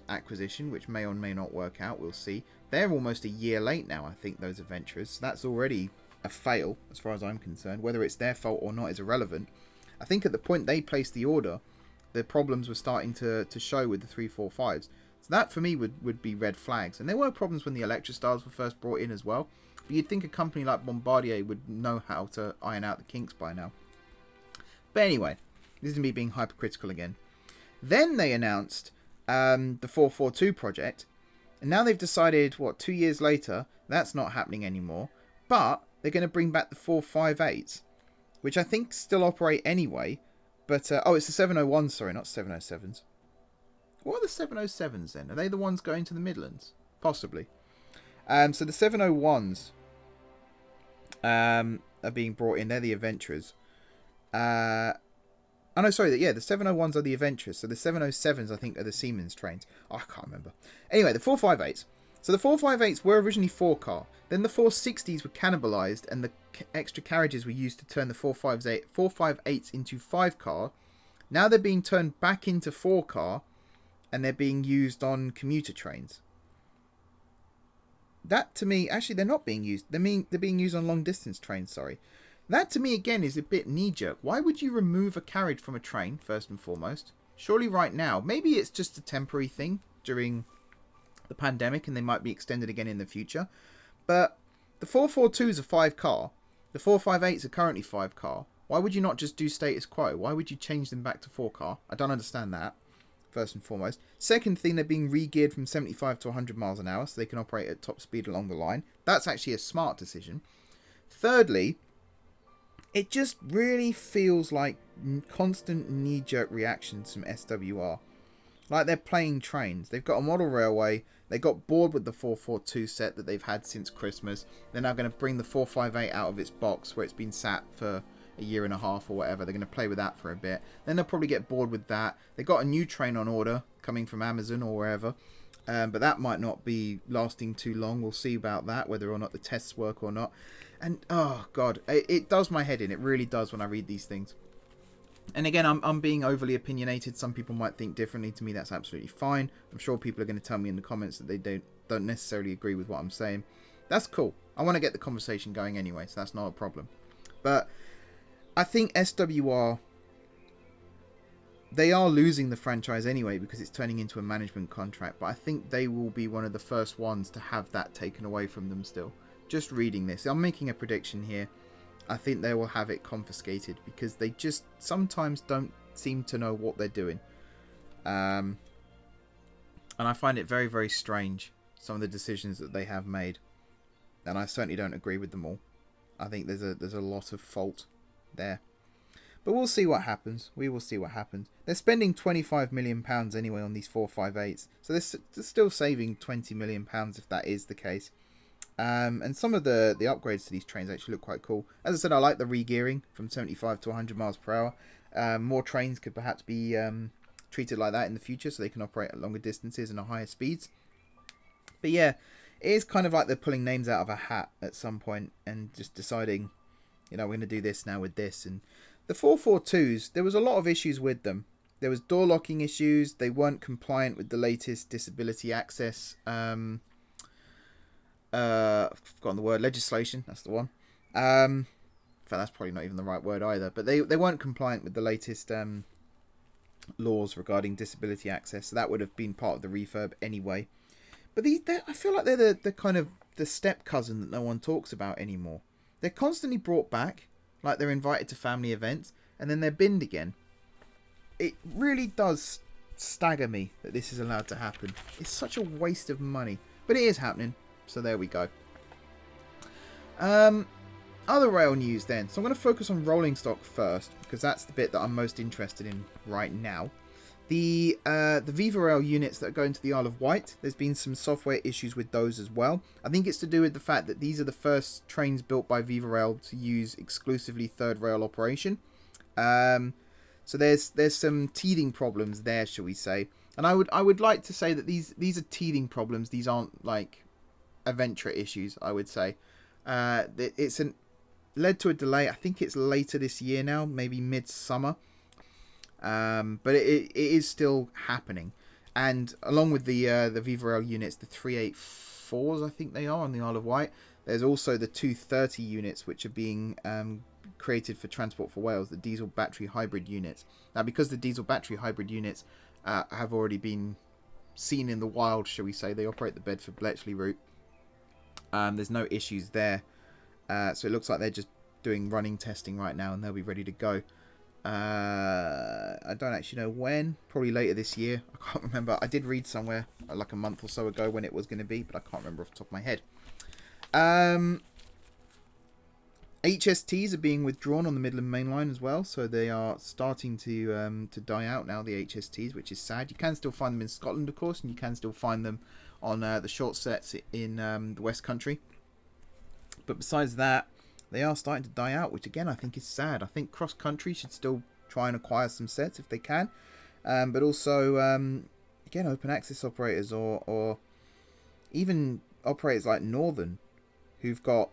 acquisition, which may or may not work out. We'll see. They're almost a year late now, I think, those Aventuras. So that's already a fail, as far as I'm concerned. Whether it's their fault or not is irrelevant. I think at the point they placed the order, the problems were starting to show with the 345s. So that, for me, would be red flags. And there were problems when the Electrostars were first brought in as well. But you'd think a company like Bombardier would know how to iron out the kinks by now. But anyway, this is me being hypercritical again. Then they announced the 442 project. And now they've decided, 2 years later, that's not happening anymore. But they're going to bring back the 458s, which I think still operate anyway. But, it's the 701s, sorry, not 707s. What are the 707s then? Are they the ones going to the Midlands? Possibly. So the 701s are being brought in. They're the Aventuras. Oh, no, sorry. Yeah, the 701s are the Aventuras. So the 707s, I think, are the Siemens trains. Oh, I can't remember. Anyway, the 458s. So the 458s were originally 4-car. Then the 460s were cannibalised, and the extra carriages were used to turn the 458s into 5-car. Now they're being turned back into 4-car, and they're being used on commuter trains. That, to me, actually, they're not being used. They're being used on long-distance trains, sorry. That, to me, again, is a bit knee-jerk. Why would you remove a carriage from a train, first and foremost? Surely right now, maybe it's just a temporary thing during the pandemic, and they might be extended again in the future. But the 442s are 5-car. The 458s are currently 5-car. Why would you not just do status quo? Why would you change them back to 4-car? I don't understand that, first and foremost. Second thing, they're being re-geared from 75 to 100 miles an hour, so they can operate at top speed along the line. That's actually a smart decision. Thirdly, it just really feels like constant knee-jerk reactions from SWR. Like they're playing trains. They've got a model railway. They got bored with the 442 set that they've had since Christmas. They're now going to bring the 458 out of its box where it's been sat for a year and a half or whatever. They're going to play with that for a bit. Then they'll probably get bored with that. They got a new train on order coming from Amazon or wherever. But that might not be lasting too long. We'll see about that, whether or not the tests work or not. And, oh, God, it does my head in. It really does when I read these things. And again, I'm being overly opinionated. Some people might think differently. To me, that's absolutely fine. I'm sure people are going to tell me in the comments that they don't necessarily agree with what I'm saying. That's cool. I want to get the conversation going anyway, so that's not a problem. But I think SWR, they are losing the franchise anyway because it's turning into a management contract. But I think they will be one of the first ones to have that taken away from them still. Just reading this, I'm making a prediction here. I think they will have it confiscated because they just sometimes don't seem to know what they're doing. And I find it very, very strange, some of the decisions that they have made. And I certainly don't agree with them all. I think there's a lot of fault there. But we'll see what happens. We will see what happens. They're spending £25 million anyway on these 458s. So they're still saving £20 million if that is the case. And some of the upgrades to these trains actually look quite cool. As I said, I like the re-gearing from 75 to 100 miles per hour. More trains could perhaps be treated like that in the future so they can operate at longer distances and at higher speeds. But yeah, it is kind of like they're pulling names out of a hat at some point and just deciding, you know, we're going to do this now with this. And the 442s, there was a lot of issues with them. There was door locking issues. They weren't compliant with the latest disability access. I've forgotten the word. Legislation. That's the one. In fact, that's probably not even the right word either. But they weren't compliant with the latest laws regarding disability access. So that would have been part of the refurb anyway. But I feel like they're the kind of the step cousin that no one talks about anymore. They're constantly brought back. Like they're invited to family events and then they're binned again. It really does stagger me that this is allowed to happen. It's such a waste of money. But it is happening. So there we go. Other rail news then. So I'm going to focus on rolling stock first because that's the bit that I'm most interested in right now. The Viva Rail units that are going to the Isle of Wight, there's been some software issues with those as well. I think it's to do with the fact that these are the first trains built by Viva Rail to use exclusively third rail operation. So there's some teething problems there, shall we say. And I would like to say that these are teething problems. These aren't like Aventra issues, I would say. It's led to a delay. I think it's later this year now, maybe midsummer. But it is still happening, and along with the Viva Rail units, the 384s I think they are on the Isle of Wight. There's also the 230 units which are being created for Transport for Wales, the diesel battery hybrid units. Now, because the diesel battery hybrid units have already been seen in the wild, shall we say, they operate the Bedford Bletchley route. There's no issues there, so it looks like they're just doing running testing right now, and they'll be ready to go. I don't actually know when. Probably later this year. I can't remember. I did read somewhere like a month or so ago when it was going to be, but I can't remember off the top of my head. HSTs are being withdrawn on the Midland Main Line as well, so they are starting to die out now, the HSTs, which is sad. You can still find them in Scotland, of course, and you can still find them on the short sets in the West Country. But besides that, they are starting to die out, which again I think is sad. I think cross country should still try and acquire some sets if they can, but also again open access operators or even operators like Northern, who've got,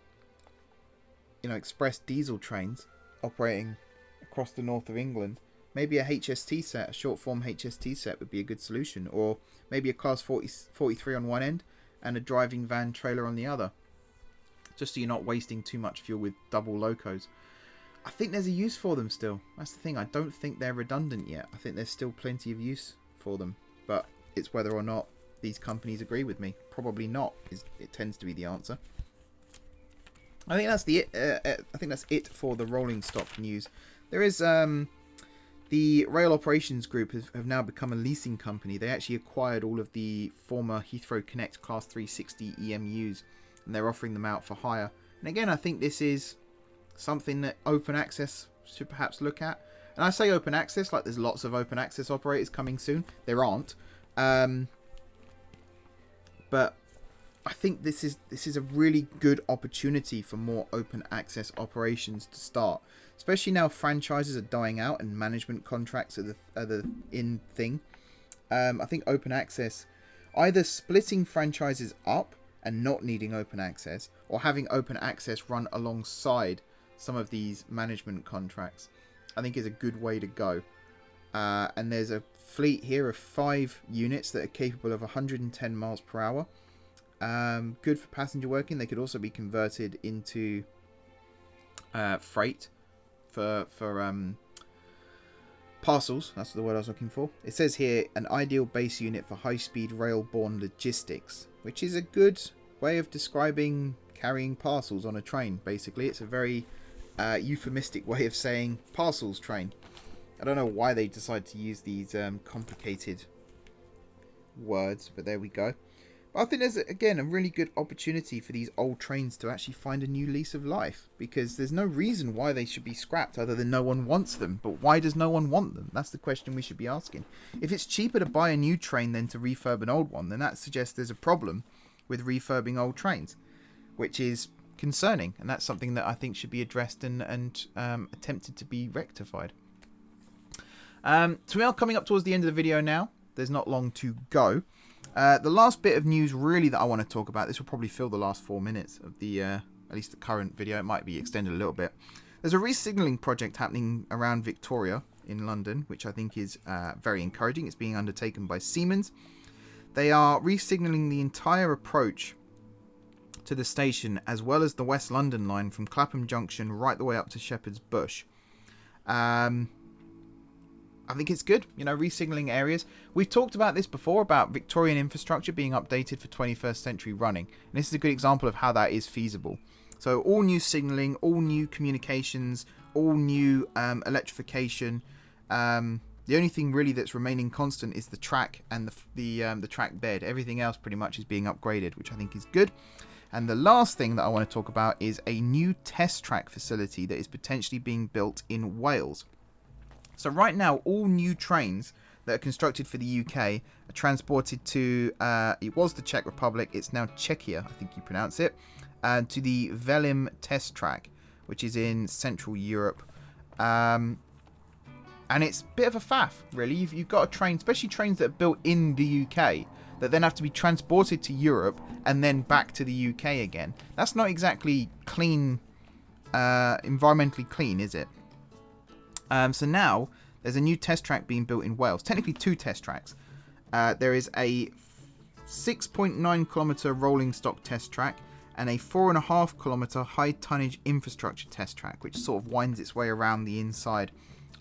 you know, express diesel trains operating across the north of England. Maybe a HST set, a short form HST set would be a good solution, or maybe a class 43 on one end and a driving van trailer on the other. Just so you're not wasting too much fuel with double locos. I think there's a use for them still. That's the thing. I don't think they're redundant yet. I think there's still plenty of use for them. But it's whether or not these companies agree with me. Probably not. It tends to be the answer. I think that's it for the rolling stock news. There is the Rail Operations Group have now become a leasing company. They actually acquired all of the former Heathrow Connect Class 360 EMUs. And they're offering them out for hire. And again, I think this is something that open access should perhaps look at. And I say open access like there's lots of open access operators coming soon. There aren't. But I think this is a really good opportunity for more open access operations to start. Especially now franchises are dying out and management contracts are the in thing. I think open access, either splitting franchises up and not needing open access, or having open access run alongside some of these management contracts, I think is a good way to go. And there's a fleet here of 5 units that are capable of 110 miles per hour. Good for passenger working. They could also be converted into freight for parcels. That's the word I was looking for. It says here, an ideal base unit for high-speed rail-borne logistics, which is a good way of describing carrying parcels on a train. Basically, it's a very euphemistic way of saying parcels train. I don't know why they decide to use these complicated words, but there we go. But I think there's, again, a really good opportunity for these old trains to actually find a new lease of life, because there's no reason why they should be scrapped other than no one wants them. But why does no one want them? That's the question we should be asking. If it's cheaper to buy a new train than to refurb an old one, then that suggests there's a problem with refurbing old trains, which is concerning, and that's something that I think should be addressed and attempted to be rectified. So we are coming up towards the end of the video now. There's not long to go. The last bit of news really that I want to talk about, this will probably fill the last 4 minutes of the at least the current video. It might be extended a little bit. There's a resignaling project happening around Victoria in London, which I think is very encouraging. It's being undertaken by Siemens. They are resignaling the entire approach to the station, as well as the West London line from Clapham Junction right the way up to Shepherd's Bush. I think it's good, you know, re-signalling areas. We've talked about this before, about Victorian infrastructure being updated for 21st century running. And this is a good example of how that is feasible. So all new signalling, all new communications, all new electrification. The only thing really that's remaining constant is the track and the track bed. Everything else pretty much is being upgraded, which I think is good. And the last thing that I want to talk about is a new test track facility that is potentially being built in Wales. So right now, all new trains that are constructed for the UK are transported to, it was the Czech Republic, it's now Czechia, I think you pronounce it, to the Velim test track, which is in Central Europe. And it's a bit of a faff, really. You've got a train, especially trains that are built in the UK, that then have to be transported to Europe and then back to the UK again. That's not exactly clean, environmentally clean, is it? So now there's a new test track being built in Wales. Technically 2 test tracks. There is a 6.9 kilometre rolling stock test track and a 4.5 kilometre high tonnage infrastructure test track, which sort of winds its way around the inside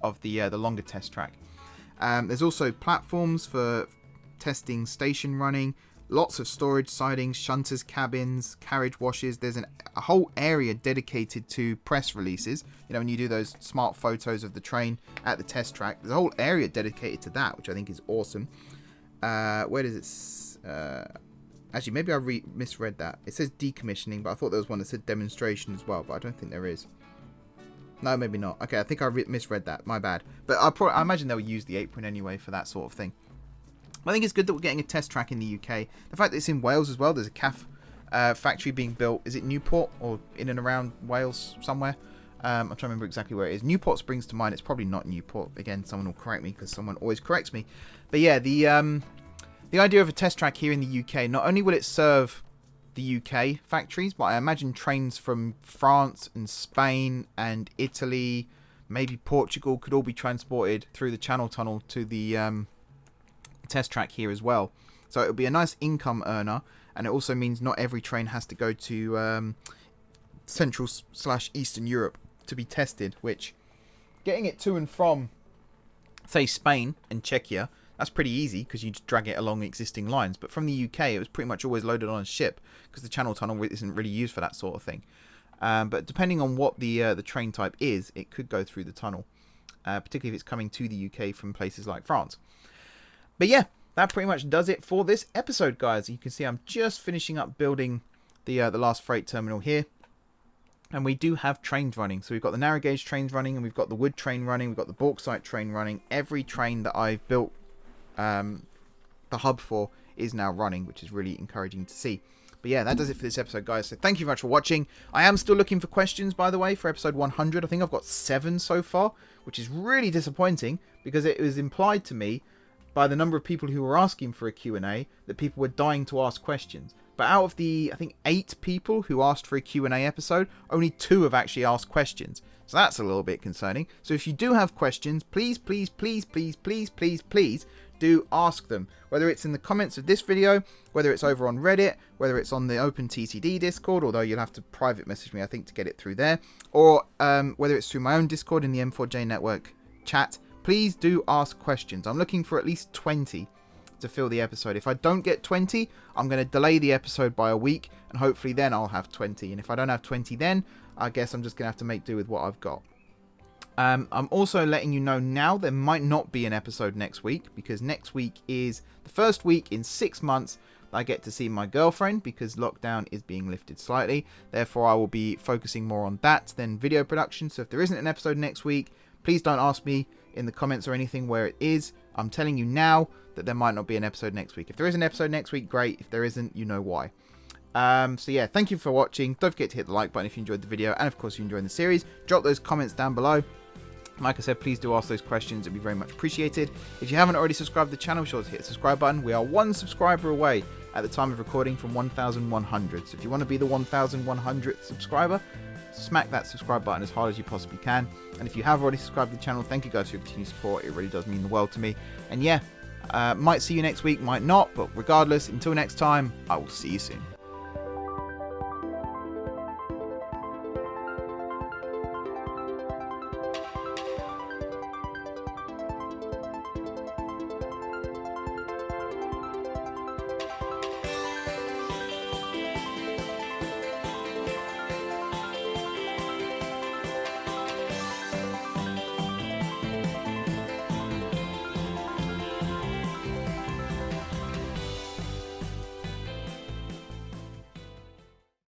of the longer test track. There's also platforms for testing station running, lots of storage sidings, shunters cabins, carriage washes. There's a whole area dedicated to press releases. You know, when you do those smart photos of the train at the test track, there's a whole area dedicated to that, which I think is awesome. Where does it... actually, maybe I misread that. It says decommissioning, but I thought there was one that said demonstration as well, but I don't think there is. No, maybe not. Okay, I think I misread that. My bad. But I imagine they'll use the apron anyway for that sort of thing. I think it's good that we're getting a test track in the UK. The fact that it's in Wales as well, there's a CAF factory being built. Is it Newport or in and around Wales somewhere? I'm trying to remember exactly where it is. Newport springs to mind. It's probably not Newport. Again, someone will correct me because someone always corrects me. But yeah, the idea of a test track here in the UK, not only will it serve the UK factories, but I imagine trains from France and Spain and Italy, maybe Portugal, could all be transported through the Channel Tunnel to the test track here as well. So it'll be a nice income earner, and it also means not every train has to go to Central/Eastern Europe to be tested, which getting it to and from, say, Spain and Czechia, that's pretty easy because you just drag it along existing lines. But from the UK, it was pretty much always loaded on a ship because the Channel Tunnel isn't really used for that sort of thing. But depending on what the train type is, it could go through the tunnel, particularly if it's coming to the UK from places like France. But yeah, that pretty much does it for this episode, guys. You can see I'm just finishing up building the last freight terminal here. And we do have trains running. So we've got the narrow gauge trains running, and we've got the wood train running, we've got the bauxite train running. Every train that I've built the hub for is now running, which is really encouraging to see. But yeah, that does it for this episode, guys. So thank you very much for watching. I am still looking for questions, by the way, for episode 100. I think I've got 7 so far, which is really disappointing because it was implied to me by the number of people who were asking for a Q&A that people were dying to ask questions. But out of the, I think, 8 people who asked for a Q&A episode, only 2 have actually asked questions. So that's a little bit concerning. So if you do have questions, please, please, please, please, please, please, please do ask them. Whether it's in the comments of this video, whether it's over on Reddit, whether it's on the OpenTTD Discord, although you'll have to private message me, I think, to get it through there, or whether it's through my own Discord in the M4J network chat. Please do ask questions. I'm looking for at least 20 to fill the episode. If I don't get 20, I'm going to delay the episode by a week, and hopefully then I'll have 20. And if I don't have 20 then, I guess I'm just going to have to make do with what I've got. I'm also letting you know now there might not be an episode next week, because next week is the first week in 6 months that I get to see my girlfriend, because lockdown is being lifted slightly. Therefore, I will be focusing more on that than video production. So if there isn't an episode next week, please don't ask me in the comments or anything where it is. I'm telling you now that there might not be an episode next week. If there is an episode next week, great. If there isn't, you know why. So yeah, thank you for watching. Don't forget to hit the like button if you enjoyed the video, and of course, if you enjoyed the series. Drop those comments down below. Like I said, please do ask those questions. It'd be very much appreciated. If you haven't already subscribed to the channel, be sure to hit the subscribe button. We are 1 subscriber away at the time of recording from 1,100. So if you want to be the 1,100th subscriber, smack that subscribe button as hard as you possibly can. And if you have already subscribed to the channel, thank you guys for your continued support. It really does mean the world to me. And yeah, might see you next week, might not. But regardless, until next time, I will see you soon.